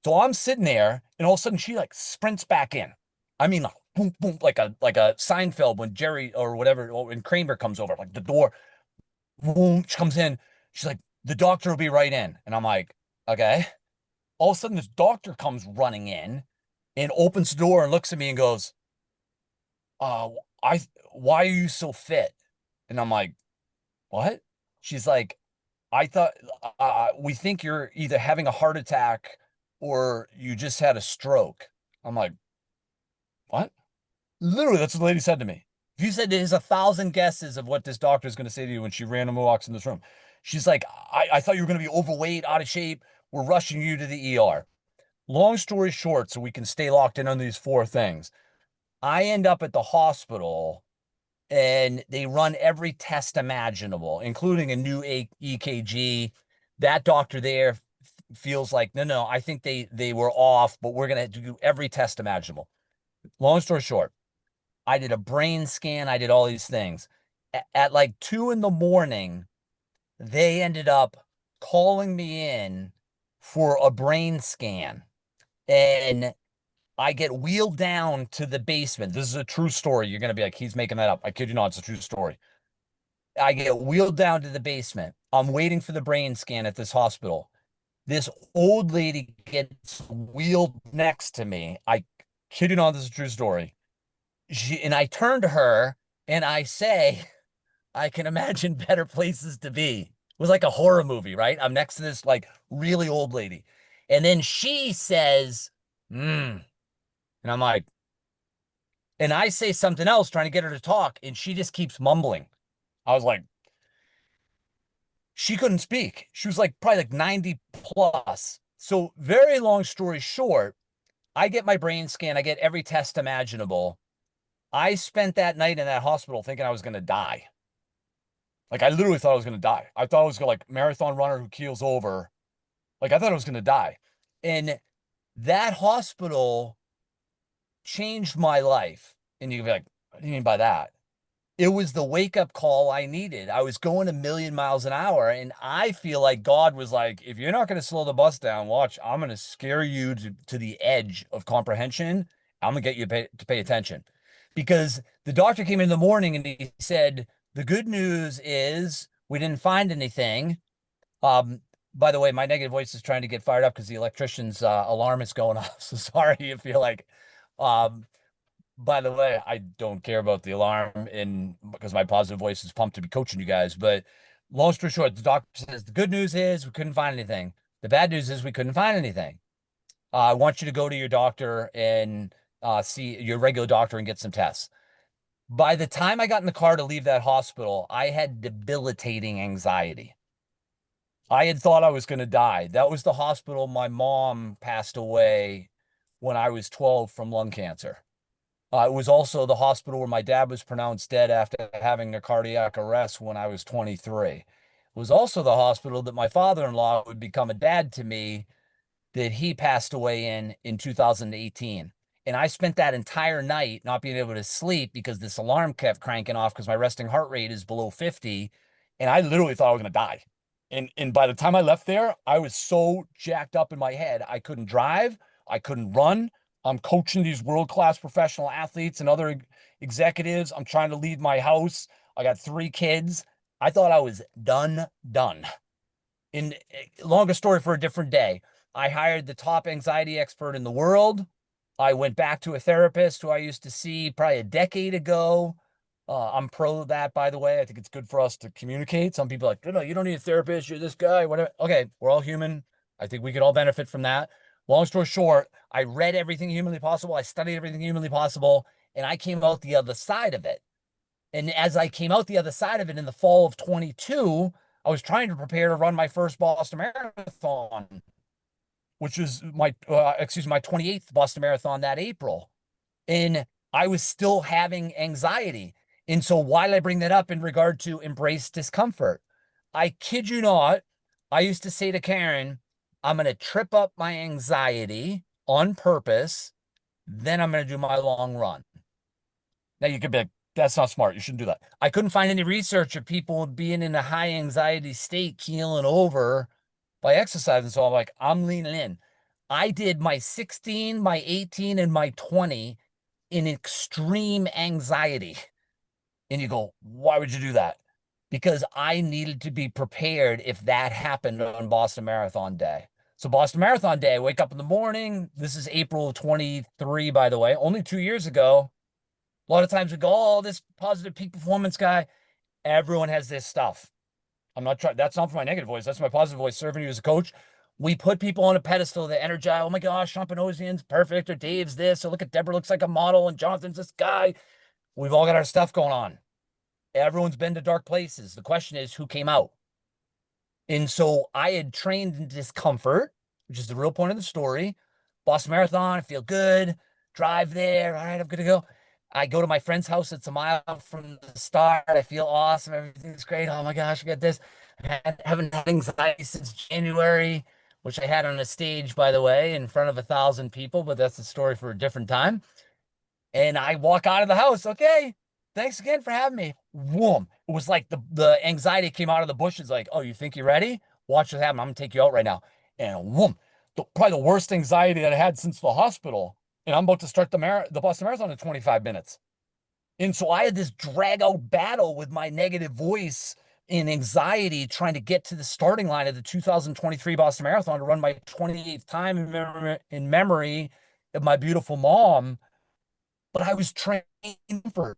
So I'm sitting there, and all of a sudden she like sprints back in. I mean, like, boom, boom, like a Seinfeld when Jerry or whatever, or when Kramer comes over, like the door, boom, she comes in. She's like, the doctor will be right in. And I'm like, okay. All of a sudden, this doctor comes running in and opens the door and looks at me and goes, uh, I, why are you so fit? And I'm like, what? She's like, I thought we think you're either having a heart attack or you just had a stroke. I'm like, what? Literally, that's what the lady said to me. If you said there's 1,000 guesses of what this doctor is going to say to you when she randomly walks in this room, she's like, I thought you were going to be overweight, out of shape. We're rushing you to the ER. Long story short, so we can stay locked in on these four things. I end up at the hospital and they run every test imaginable, including a new EKG. That doctor there feels like, no, I think they were off, but we're going to do every test imaginable. Long story short, I did a brain scan. I did all these things. At like 2 in the morning, they ended up calling me in for a brain scan. And I get wheeled down to the basement. This is a true story. You're going to be like, he's making that up. I kid you not, it's a true story. I get wheeled down to the basement. I'm waiting for the brain scan at this hospital. This old lady gets wheeled next to me. I kid you not, this is a true story. And I turn to her and I say, I can imagine better places to be. It was like a horror movie, right? I'm next to this like really old lady. And then she says, and I'm like, and I say something else trying to get her to talk, and she just keeps mumbling. I was like, she couldn't speak. She was like probably like 90 plus. So, very long story short, I get my brain scan, I get every test imaginable. I spent that night in that hospital thinking I was going to die. Like, I literally thought I was going to die. I thought I was going to, like, marathon runner who keels over. Like, I thought I was going to die. And that hospital changed my life. And you can be like, what do you mean by that? It was the wake up call I needed. I was going a million miles an hour. And I feel like God was like, if you're not going to slow the bus down, watch, I'm going to scare you to the edge of comprehension. I'm going to get you to pay attention. Because the doctor came in the morning and he said, the good news is we didn't find anything. Um, by the way, my negative voice is trying to get fired up because the electrician's alarm is going off. So sorry if you're like, um, by the way, I don't care about the alarm in because my positive voice is pumped to be coaching you guys. But long story short, the doctor says the good news is we couldn't find anything. The bad news is we couldn't find anything. I want you to go to your doctor and see your regular doctor and get some tests. By the time I got in the car to leave that hospital, I had debilitating anxiety. I had thought I was going to die. That was the hospital my mom passed away when I was 12 from lung cancer. It was also the hospital where my dad was pronounced dead after having a cardiac arrest when I was 23. It was also the hospital that my father-in-law would become a dad to me that he passed away in 2018. And I spent that entire night not being able to sleep because this alarm kept cranking off because my resting heart rate is below 50. And I literally thought I was going to die. And by the time I left there, I was so jacked up in my head. I couldn't drive. I couldn't run. I'm coaching these world-class professional athletes and other executives. I'm trying to leave my house. I got 3 kids. I thought I was done. In longer story for a different day, I hired the top anxiety expert in the world. I went back to a therapist who I used to see probably a decade ago. I'm pro that, by the way. I think it's good for us to communicate. Some people are like, no, you don't need a therapist. You're this guy, whatever. Okay, we're all human. I think we could all benefit from that. Long story short, I read everything humanly possible. I studied everything humanly possible, and I came out the other side of it. And as I came out the other side of it in the fall of 22, I was trying to prepare to run my first Boston Marathon, which is my 28th Boston Marathon that April. And I was still having anxiety. And so why did I bring that up in regard to embrace discomfort? I kid you not, I used to say to Karen, I'm going to trip up my anxiety on purpose, then I'm going to do my long run. Now you could be like, that's not smart. You shouldn't do that. I couldn't find any research of people being in a high anxiety state, keeling over by exercising. So I'm like, I'm leaning in. I did my 16, my 18, and my 20 in extreme anxiety. And you go, why would you do that? Because I needed to be prepared if that happened on Boston Marathon Day. So Boston Marathon Day, I wake up in the morning. This is April 23, by the way, only 2 years ago. A lot of times we go, oh, this positive peak performance guy. Everyone has this stuff. I'm not trying. That's not for my negative voice. That's my positive voice serving you as a coach. We put people on a pedestal that energize. Oh my gosh, Sean Panosian's perfect, or Dave's this, or look at Deborah looks like a model, and Jonathan's this guy. We've all got our stuff going on. Everyone's been to dark places. The question is, who came out? And so I had trained in discomfort, which is the real point of the story. Boston Marathon, I feel good. Drive there. All right, I'm good to go. I go to my friend's house. It's a mile from the start. I feel awesome. Everything's great. Oh my gosh, I got this. Haven't had anxiety since January, which I had on a stage, by the way, in front of 1,000 people, but that's a story for a different time. And I walk out of the house. Okay, thanks again for having me. Whoom. It was like the anxiety came out of the bushes, like, oh, you think you're ready? Watch what happen. I'm gonna take you out right now. And whoom, probably the worst anxiety that I had since the hospital. And I'm about to start the Boston Marathon in 25 minutes. And so I had this drag out battle with my negative voice and anxiety trying to get to the starting line of the 2023 Boston Marathon to run my 28th time in memory of my beautiful mom. But I was trained for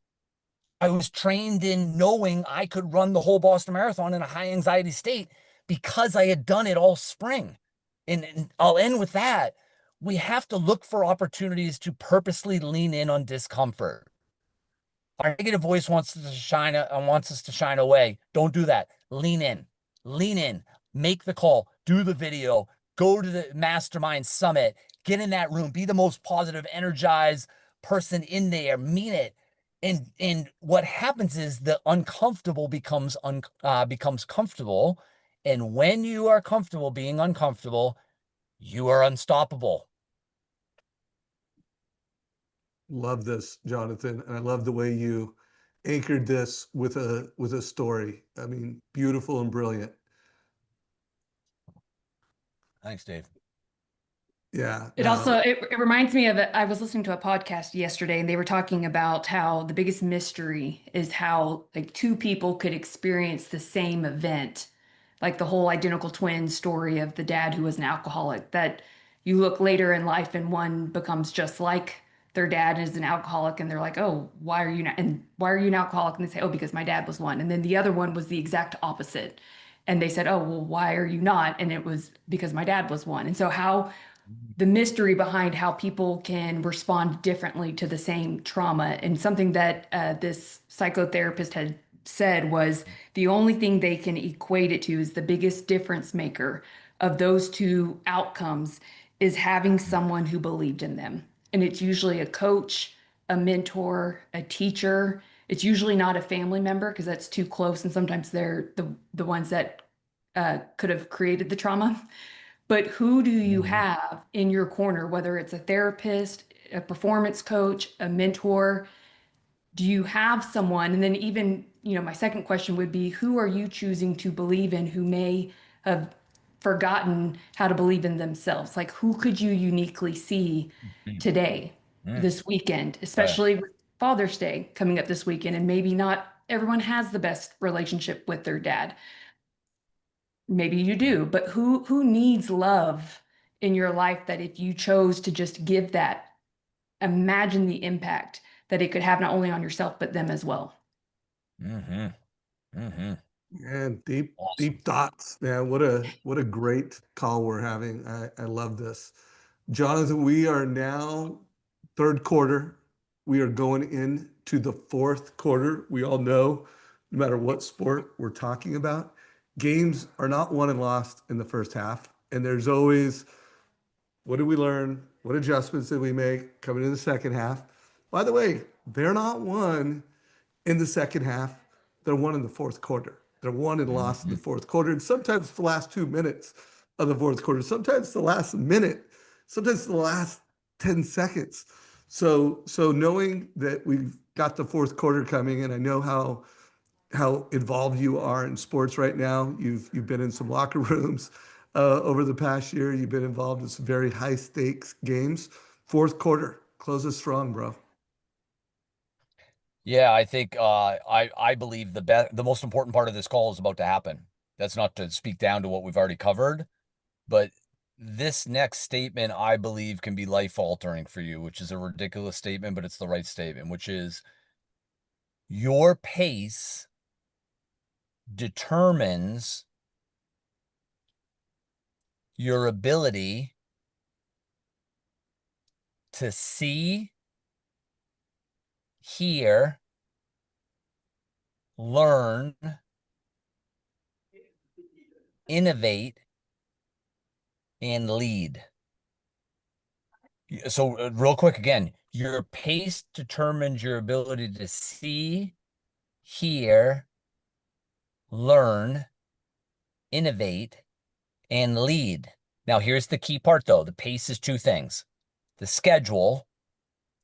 I was trained in knowing I could run the whole Boston Marathon in a high anxiety state because I had done it all spring. And I'll end with that. We have to look for opportunities to purposely lean in on discomfort. Our negative voice wants us to shine away. Don't do that. Lean in, make the call, do the video, go to the mastermind summit, get in that room, be the most positive, energized person in there, mean it. And what happens is the uncomfortable becomes comfortable. And when you are comfortable being uncomfortable, you are unstoppable. Love this, Jonathan, and I love the way you anchored this with a story. I mean, beautiful and brilliant. Thanks, Dave. Yeah. It also it reminds me of I was listening to a podcast yesterday and they were talking about how the biggest mystery is how like two people could experience the same event. Like the whole identical twin story of the dad who was an alcoholic that you look later in life and one becomes just like their dad is an alcoholic and they're like, "Oh, why are you not and why are you an alcoholic?" And they say, "Oh, because my dad was one." And then the other one was the exact opposite. And they said, "Oh, well, why are you not?" And it was because my dad was one. And so how the mystery behind how people can respond differently to the same trauma. And something that this psychotherapist had said was the only thing they can equate it to is the biggest difference maker of those two outcomes is having someone who believed in them. And it's usually a coach, a mentor, a teacher. It's usually not a family member because that's too close. And sometimes they're the ones that could have created the trauma. But who do you Mhm. have in your corner, whether it's a therapist, a performance coach, a mentor? Do you have someone? And then even, my second question would be, who are you choosing to believe in who may have forgotten how to believe in themselves? Like who could you uniquely see Mhm. today, Mhm. this weekend, Right. especially with Father's Day coming up this weekend, and maybe not everyone has the best relationship with their dad. Maybe you do, but who needs love in your life that if you chose to just give that, imagine the impact that it could have not only on yourself but them as well. Mm-hmm. Mm-hmm. And deep, Awesome. deep thoughts, man. What a great call we're having. I love this. Jonathan, we are now third quarter. We are going into the fourth quarter. We all know, no matter what sport we're talking about, games are not won and lost in the first half. And there's always, what did we learn? What adjustments did we make coming in the second half? By the way, they're not won in the second half. They're won in the fourth quarter. They're won and lost in Mm-hmm. the fourth quarter. And sometimes the last 2 minutes of the fourth quarter, sometimes the last minute, sometimes the last 10 seconds. So knowing that we've got the fourth quarter coming, and I know how involved you are in sports right now. You've been in some locker rooms over the past year. You've been involved in some very high stakes games. Fourth quarter, close us strong, bro. Yeah, I think I believe the most important part of this call is about to happen. That's not to speak down to what we've already covered, but this next statement I believe can be life altering for you, which is a ridiculous statement, but it's the right statement, which is your pace determines your ability to see, hear, learn, innovate, and lead. So, real quick again, your pace determines your ability to see, hear, learn, innovate, and lead. Now, here's the key part though. The pace is two things. The schedule,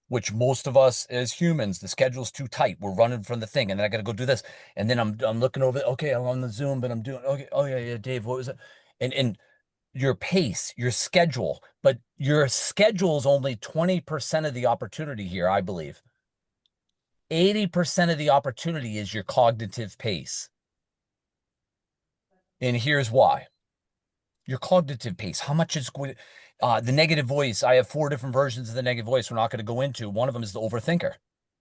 which most of us as humans, the schedule's too tight. We're running from the thing, and then I got to go do this, and then I'm looking over. Okay, I'm on the Zoom, but I'm doing okay. Oh yeah, Dave, what was it? And your pace, your schedule, but your schedule is only 20% of the opportunity here, I believe. 80% of the opportunity is your cognitive pace, and here's why. Your cognitive pace. How much is the negative voice? I have 4 different versions of the negative voice we're not going to go into. One of them is the overthinker.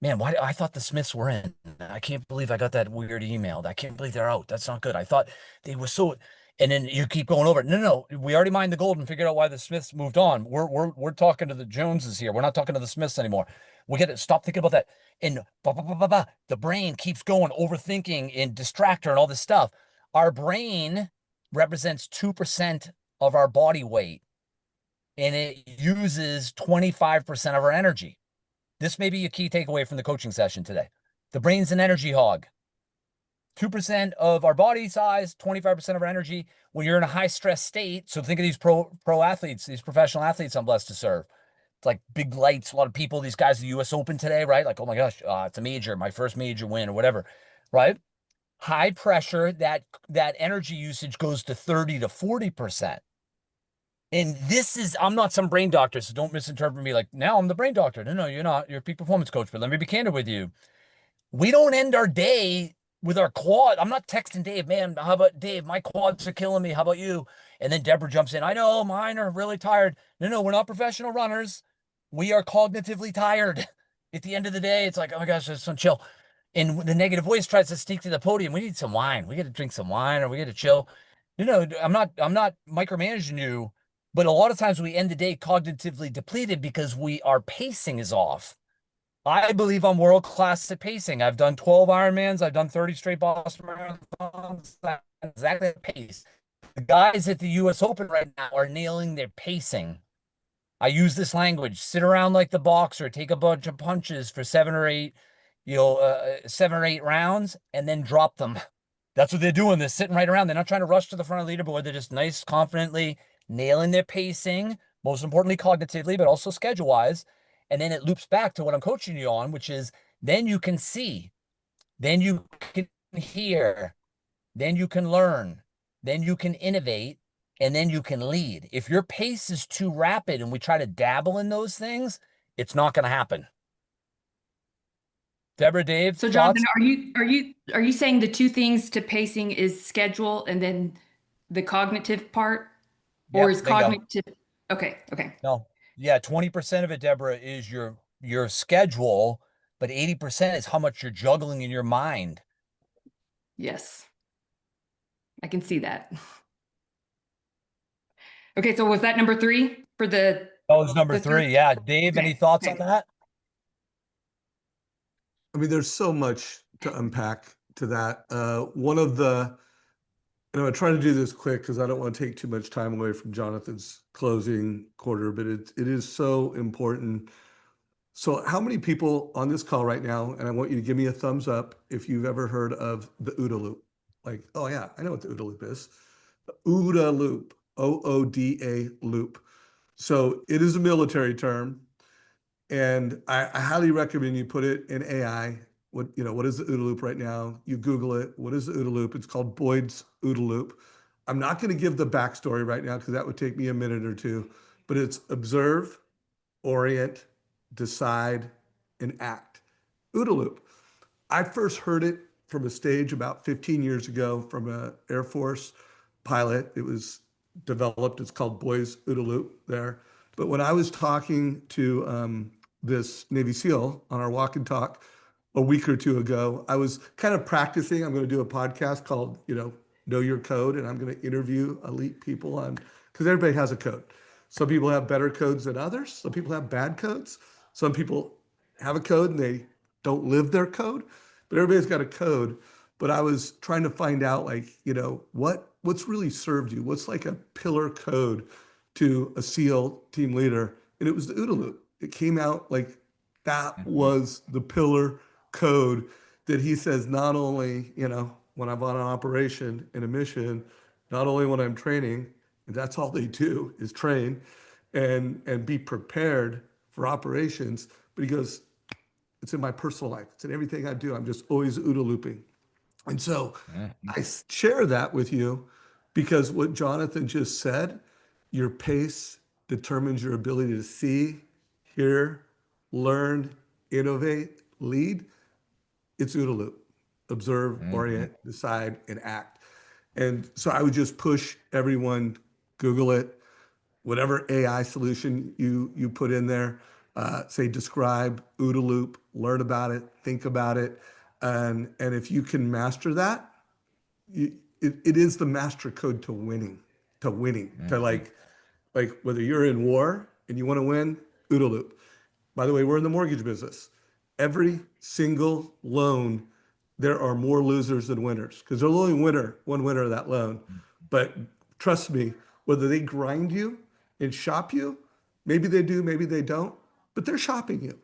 Man, why I thought the Smiths were in. I can't believe I got that weird email. I can't believe they're out. That's not good. I thought they were so. And then you keep going over it. No, no. We already mined the gold and figured out why the Smiths moved on. We're talking to the Joneses here. We're not talking to the Smiths anymore. We got to stop thinking about that. And the brain keeps going, overthinking and distractor and all this stuff. Our brain represents 2% of our body weight, and it uses 25% of our energy. This may be a key takeaway from the coaching session today. The brain's an energy hog. 2% of our body size, 25% of our energy. When you're in a high stress state, so think of these pro athletes, these professional athletes I'm blessed to serve. It's like big lights, a lot of people, these guys, the US Open today, right? Like, oh my gosh, it's a major, my first major win or whatever, right? High pressure, that energy usage goes to 30 to 40%. And this is, I'm not some brain doctor, so don't misinterpret me like, now I'm the brain doctor. No, you're not. You're a peak performance coach, but let me be candid with you. We don't end our day with our quad. I'm not texting Dave, man, how about Dave? My quads are killing me. How about you? And then Deborah jumps in. I know mine are really tired. No, we're not professional runners. We are cognitively tired. At the end of the day, it's like, oh my gosh, just some chill. And the negative voice tries to sneak to the podium. We need some wine. We got to drink some wine, or we got to chill. I'm not micromanaging you, but a lot of times we end the day cognitively depleted because our pacing is off. I believe I'm world class at pacing. I've done 12 Ironmans. I've done 30 straight Boston Marathons. That's exactly the pace. The guys at the US Open right now are nailing their pacing. I use this language: sit around like the boxer, take a bunch of punches for 7 or 8 rounds, and then drop them. That's what they're doing. They're sitting right around. They're not trying to rush to the front of the leaderboard. They're just nice, confidently nailing their pacing, most importantly, cognitively, but also schedule wise. And then it loops back to what I'm coaching you on, which is then you can see, then you can hear, then you can learn, then you can innovate, and then you can lead. If your pace is too rapid and we try to dabble in those things, it's not going to happen. Deborah, Dave, So thoughts? Jonathan, are you saying the two things to pacing is schedule and then the cognitive part? Or Yep, is bingo. cognitive? Okay. No. Yeah, 20% of it, Deborah, is your schedule, but 80% is how much you're juggling in your mind. Yes, I can see that. Okay, so was that number 3 for That was number the third? 3. Yeah. Dave, any Okay. thoughts on Okay. that? I mean, there's so much to unpack to that. One of the, and I'm going to try to do this quick because I don't want to take too much time away from Jonathan's closing quarter, but it is so important. So, how many people on this call right now, and I want you to give me a thumbs up if you've ever heard of the OODA loop? Like, oh yeah, I know what the OODA loop is. The OODA loop, OODA loop. So it is a military term, and I highly recommend you put it in AI. What is the OODA loop right now? You Google it. What is the OODA loop? It's called Boyd's OODA loop. I'm not going to give the backstory right now because that would take me a minute or two, but it's observe, orient, decide, and act. OODA loop. I first heard it from a stage about 15 years ago from an Air Force pilot. It was developed, it's called Boys OODA loop there. But when I was talking to this Navy SEAL on our walk and talk a week or two ago, I was kind of practicing. I'm going to do a podcast called, Know Your Code, and I'm going to interview elite people on, because everybody has a code. Some people have better codes than others. Some people have bad codes. Some people have a code and they don't live their code, but everybody's got a code. But I was trying to find out, like, what's really served you? What's like a pillar code to a SEAL team leader? And it was the OODA loop. It came out like that was the pillar code that he says, not only, when I'm on an operation in a mission, not only when I'm training, and that's all they do is train and be prepared for operations, but he goes, it's in my personal life. It's in everything I do. I'm just always OODA looping. And so Mhm. I share that with you because what Jonathan just said, your pace determines your ability to see, hear, learn, innovate, lead. It's OODA loop. Observe, Mhm. orient, decide, and act. And so I would just push everyone, Google it, whatever AI solution you put in there, say describe, OODA loop, learn about it, think about it. And if you can master that, it is the master code to winning, to Mhm. like whether you're in war and you want to win, OODA loop. By the way, we're in the mortgage business. Every single loan, there are more losers than winners because there's only one winner of that loan. But trust me, whether they grind you and shop you, maybe they do, maybe they don't, but they're shopping you.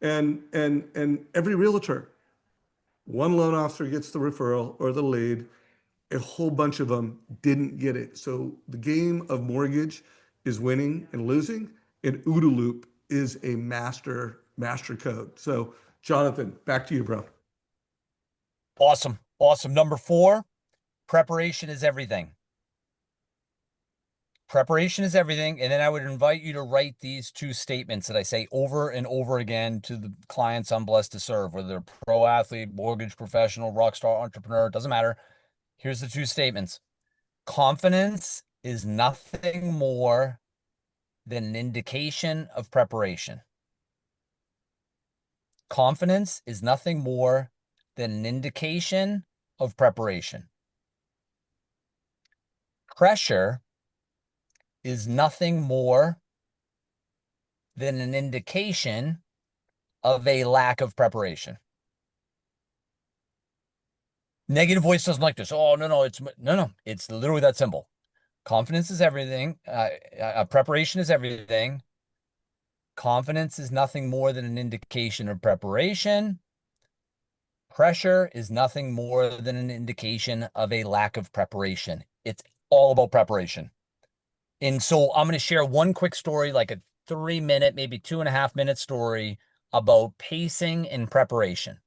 And every realtor, one loan officer gets the referral or the lead, a whole bunch of them didn't get it. So the game of mortgage is winning and losing, and OODA loop is a master code. So Jonathan, back to you, bro. Awesome. Awesome. Number 4, preparation is everything. Preparation is everything. And then I would invite you to write these 2 statements that I say over and over again to the clients I'm blessed to serve, whether they're pro athlete, mortgage professional, rock star entrepreneur, doesn't matter. Here's the 2 statements. Confidence is nothing more than an indication of preparation. Confidence is nothing more than an indication of preparation. Pressure is nothing more than an indication of a lack of preparation. Negative voice doesn't like this. Oh, no, it's literally that simple. Confidence is everything. Preparation is everything. Confidence is nothing more than an indication of preparation. Pressure is nothing more than an indication of a lack of preparation. It's all about preparation. And so I'm going to share one quick story, like a 3-minute, maybe 2.5-minute story about pacing and preparation.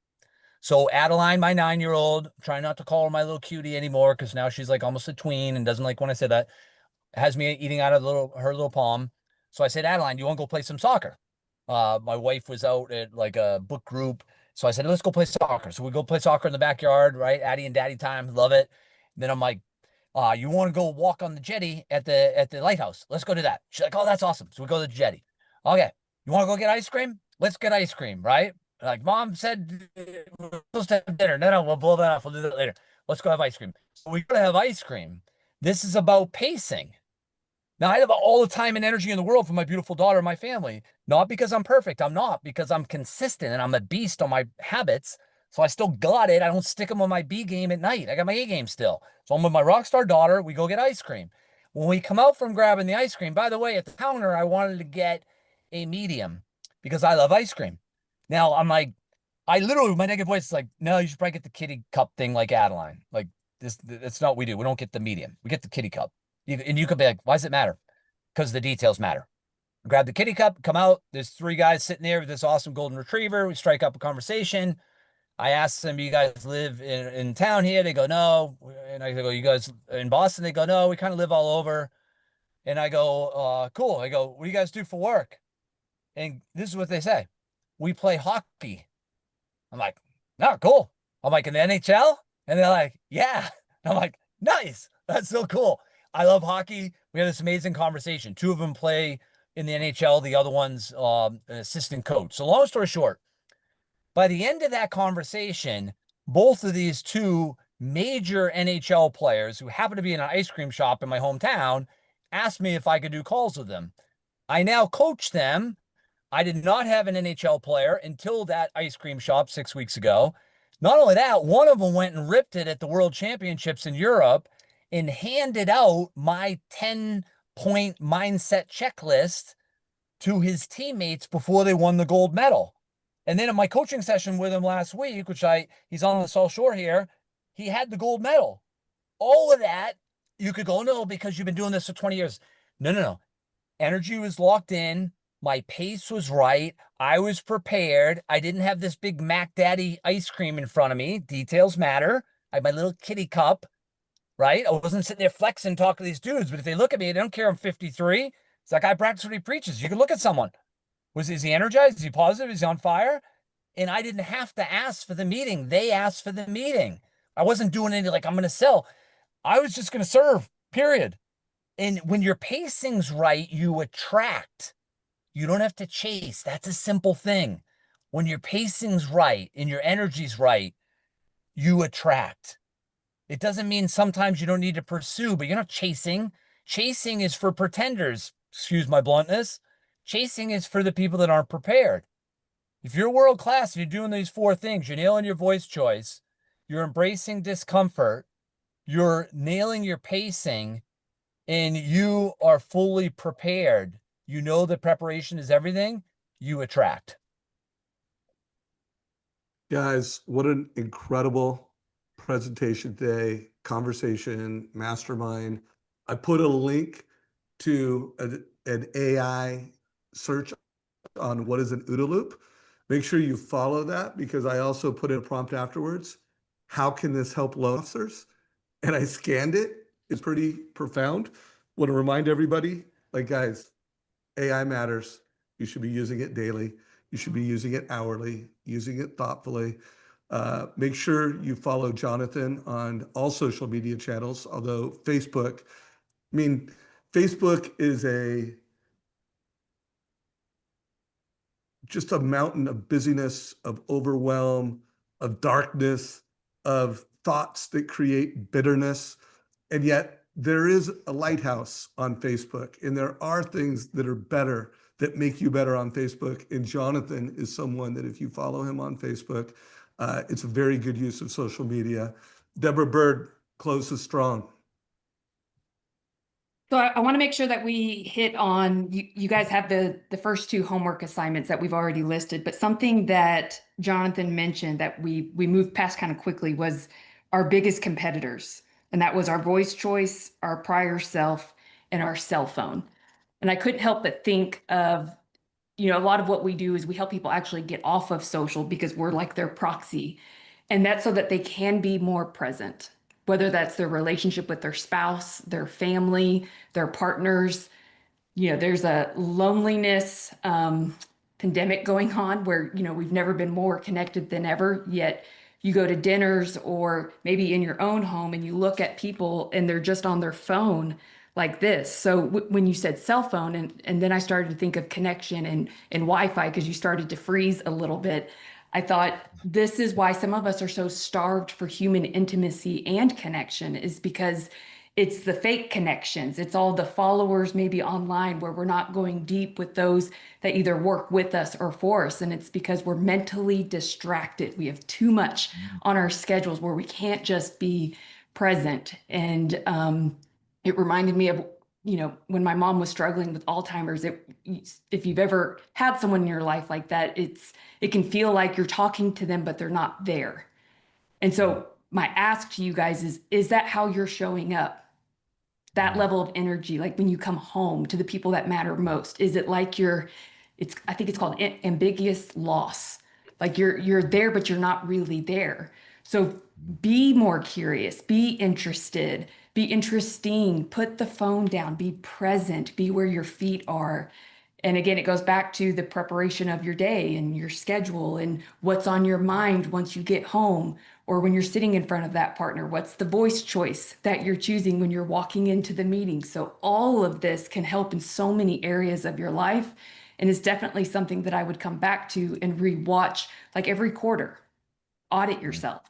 So Adeline, my 9-year-old, trying not to call her my little cutie anymore because now she's like almost a tween and doesn't like when I say that, has me eating out of her little palm. So I said, Adeline, you want to go play some soccer? My wife was out at like a book group. So I said, let's go play soccer. So we go play soccer in the backyard, right? Addie and daddy time. Love it. And then I'm like, you want to go walk on the jetty at the lighthouse? Let's go do that. She's like, oh, that's awesome. So we go to the jetty. Okay. You want to go get ice cream? Let's get ice cream, right? Like mom said, we're supposed to have dinner. No, we'll blow that off. We'll do that later. Let's go have ice cream. So we go to have ice cream. This is about pacing. Now, I have all the time and energy in the world for my beautiful daughter and my family. Not because I'm perfect. I'm not, because I'm consistent and I'm a beast on my habits. So I still got it. I don't stick them on my B game at night. I got my A game still. So I'm with my rock star daughter. We go get ice cream. When we come out from grabbing the ice cream, by the way, at the counter, I wanted to get a medium because I love ice cream. Now I'm like, I literally, my negative voice is like, no, you should probably get the kitty cup thing like Adeline. Like this, that's not what we do. We don't get the medium. We get the kitty cup. And you could be like, why does it matter? Because the details matter. Grab the kitty cup, come out. There's 3 guys sitting there with this awesome golden retriever. We strike up a conversation. I ask them, you guys live in town here? They go, no. And I go, you guys in Boston? They go, no, we kind of live all over. And I go, cool. I go, what do you guys do for work? And this is what they say. We play hockey. I'm like, no, cool. I'm like, in the NHL? And they're like, yeah. I'm like, nice. That's so cool. I love hockey. We had this amazing conversation. 2 of them play in the NHL. The other one's an assistant coach. So long story short, by the end of that conversation, both of these 2 major NHL players who happen to be in an ice cream shop in my hometown asked me if I could do calls with them. I now coach them. I did not have an NHL player until that ice cream shop 6 weeks ago. Not only that, one of them went and ripped it at the World Championships in Europe and handed out my 10-point mindset checklist to his teammates before they won the gold medal. And then in my coaching session with him last week, which he's on the South Shore here, he had the gold medal. All of that you could go, no, because you've been doing this for 20 years. No, no, no. Energy was locked in. My pace was right. I was prepared. I didn't have this big Mac Daddy ice cream in front of me. Details matter. I had my little kitty cup, right? I wasn't sitting there flexing, talking to these dudes, but if they look at me, they don't care I'm 53. It's like I practice what he preaches. You can look at someone. Is he energized? Is he positive? Is he on fire? And I didn't have to ask for the meeting. They asked for the meeting. I wasn't doing any like I'm going to sell. I was just going to serve, period. And when your pacing's right, you attract. You don't have to chase. That's a simple thing. When your pacing's right and your energy's right, you attract. It doesn't mean sometimes you don't need to pursue, but you're not chasing. Chasing is for pretenders. Excuse my bluntness. Chasing is for the people that aren't prepared. If you're world class and you're doing these four things, you're nailing your voice choice, you're embracing discomfort, you're nailing your pacing, and you are fully prepared, you know that preparation is everything, you attract. Guys, what an incredible presentation today, conversation, mastermind. I put a link to an AI search on what is an OODA loop. Make sure you follow that because I also put in a prompt afterwards. How can this help loan officers? And I scanned it. It's pretty profound. Want to remind everybody, like, guys, AI matters. You should be using it daily. You should be using it hourly, using it thoughtfully. Make sure you follow Jonathan on all social media channels, although Facebook, I mean, Facebook is just a mountain of busyness, of overwhelm, of darkness, of thoughts that create bitterness. And yet there is a lighthouse on Facebook, and there are things that are better that make you better on Facebook. And Jonathan is someone that if you follow him on Facebook, it's a very good use of social media. Deborah Bird closes strong. So I want to make sure that we hit on you guys have the first two homework assignments that we've already listed, but something that Jonathan mentioned that we moved past kind of quickly was our biggest competitors. And that was our voice choice, our prior self, and our cell phone. And I couldn't help but think of, a lot of what we do is we help people actually get off of social because we're like their proxy. And that's so that they can be more present, whether that's their relationship with their spouse, their family, their partners. There's a loneliness pandemic going on where, we've never been more connected than ever, yet you go to dinners or maybe in your own home and you look at people and they're just on their phone like this. So when you said cell phone and then I started to think of connection and Wi-Fi because you started to freeze a little bit, I thought this is why some of us are so starved for human intimacy and connection is because it's the fake connections. It's all the followers maybe online where we're not going deep with those that either work with us or for us. And it's because we're mentally distracted. We have too much on our schedules where we can't just be present. And it reminded me of, when my mom was struggling with Alzheimer's, if you've ever had someone in your life like that, it can feel like you're talking to them, but they're not there. And so my ask to you guys is that how you're showing up? That level of energy, like when you come home to the people that matter most? Is it like I think it's called ambiguous loss. Like you're there, but you're not really there. So be more curious, be interested, be interesting, put the phone down, be present, be where your feet are. And again, it goes back to the preparation of your day and your schedule and what's on your mind once you get home or when you're sitting in front of that partner. What's the voice choice that you're choosing when you're walking into the meeting? So all of this can help in so many areas of your life. And it's definitely something that I would come back to and rewatch like every quarter, audit yourself.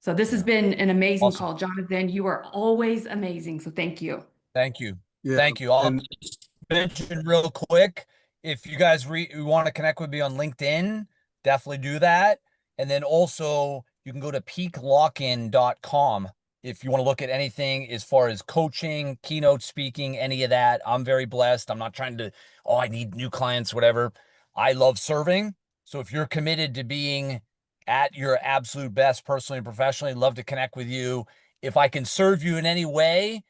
So this has been an amazing Awesome. call, Jonathan. You are always amazing. So thank you. Thank you. Yeah. Thank you. I'll And just mention real quick, if you guys want to connect with me on LinkedIn, definitely do that. And then also you can go to peaklockin.com if you want to look at anything as far as coaching, keynote speaking, any of that. I'm very blessed. I'm not trying to, I need new clients, whatever. I love serving. So if you're committed to being at your absolute best personally and professionally, love to connect with you. If I can serve you in any way,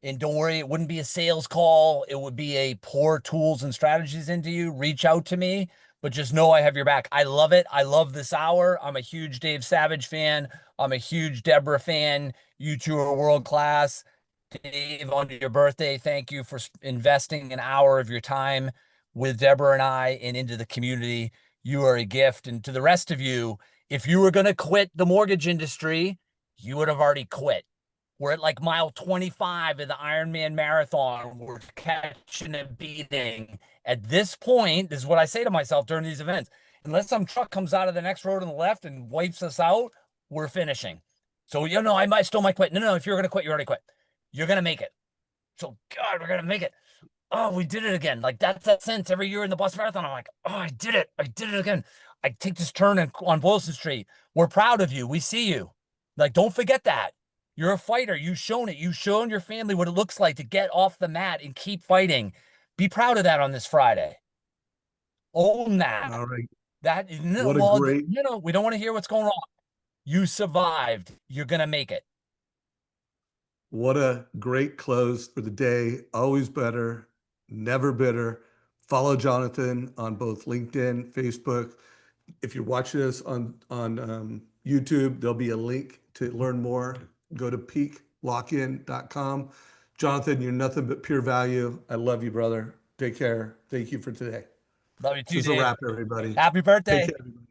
And don't worry, it wouldn't be a sales call. It would be a pour tools and strategies into you. Reach out to me, but just know I have your back. I love it. I love this hour. I'm a huge Dave Savage fan. I'm a huge Deborah fan. You two are world class. Dave, on your birthday, thank you for investing an hour of your time with Deborah and I and into the community. You are a gift. And to the rest of you, if you were going to quit the mortgage industry, you would have already quit. We're at like mile 25 of the Ironman marathon. We're catching and beating. At this point, this is what I say to myself during these events. Unless some truck comes out of the next road on the left and wipes us out, we're finishing. So, I still might quit. No, if you're going to quit, you already quit. You're going to make it. So, God, we're going to make it. Oh, we did it again. Like, that's that sense every year in the Boston Marathon. I'm like, oh, I did it. I did it again. I take this turn on Boylston Street. We're proud of you. We see you. Like, don't forget that. You're a fighter. You've shown it. You've shown your family what it looks like to get off the mat and keep fighting. Be proud of that on this Friday. Own that. All right. Well, we don't want to hear what's going wrong. You survived. You're going to make it. What a great close for the day. Always better, never bitter. Follow Jonathan on both LinkedIn, Facebook. If you're watching this on YouTube, there'll be a link to learn more. Go to peaklockin.com. Jonathan, you're nothing but pure value. I love you, brother. Take care. Thank you for today. Love you too, This is Dave. a wrap, everybody. Happy birthday. Take care, everybody.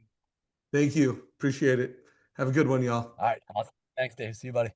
Thank you. Appreciate it. Have a good one, y'all. All right. Awesome. Thanks, Dave. See you, buddy.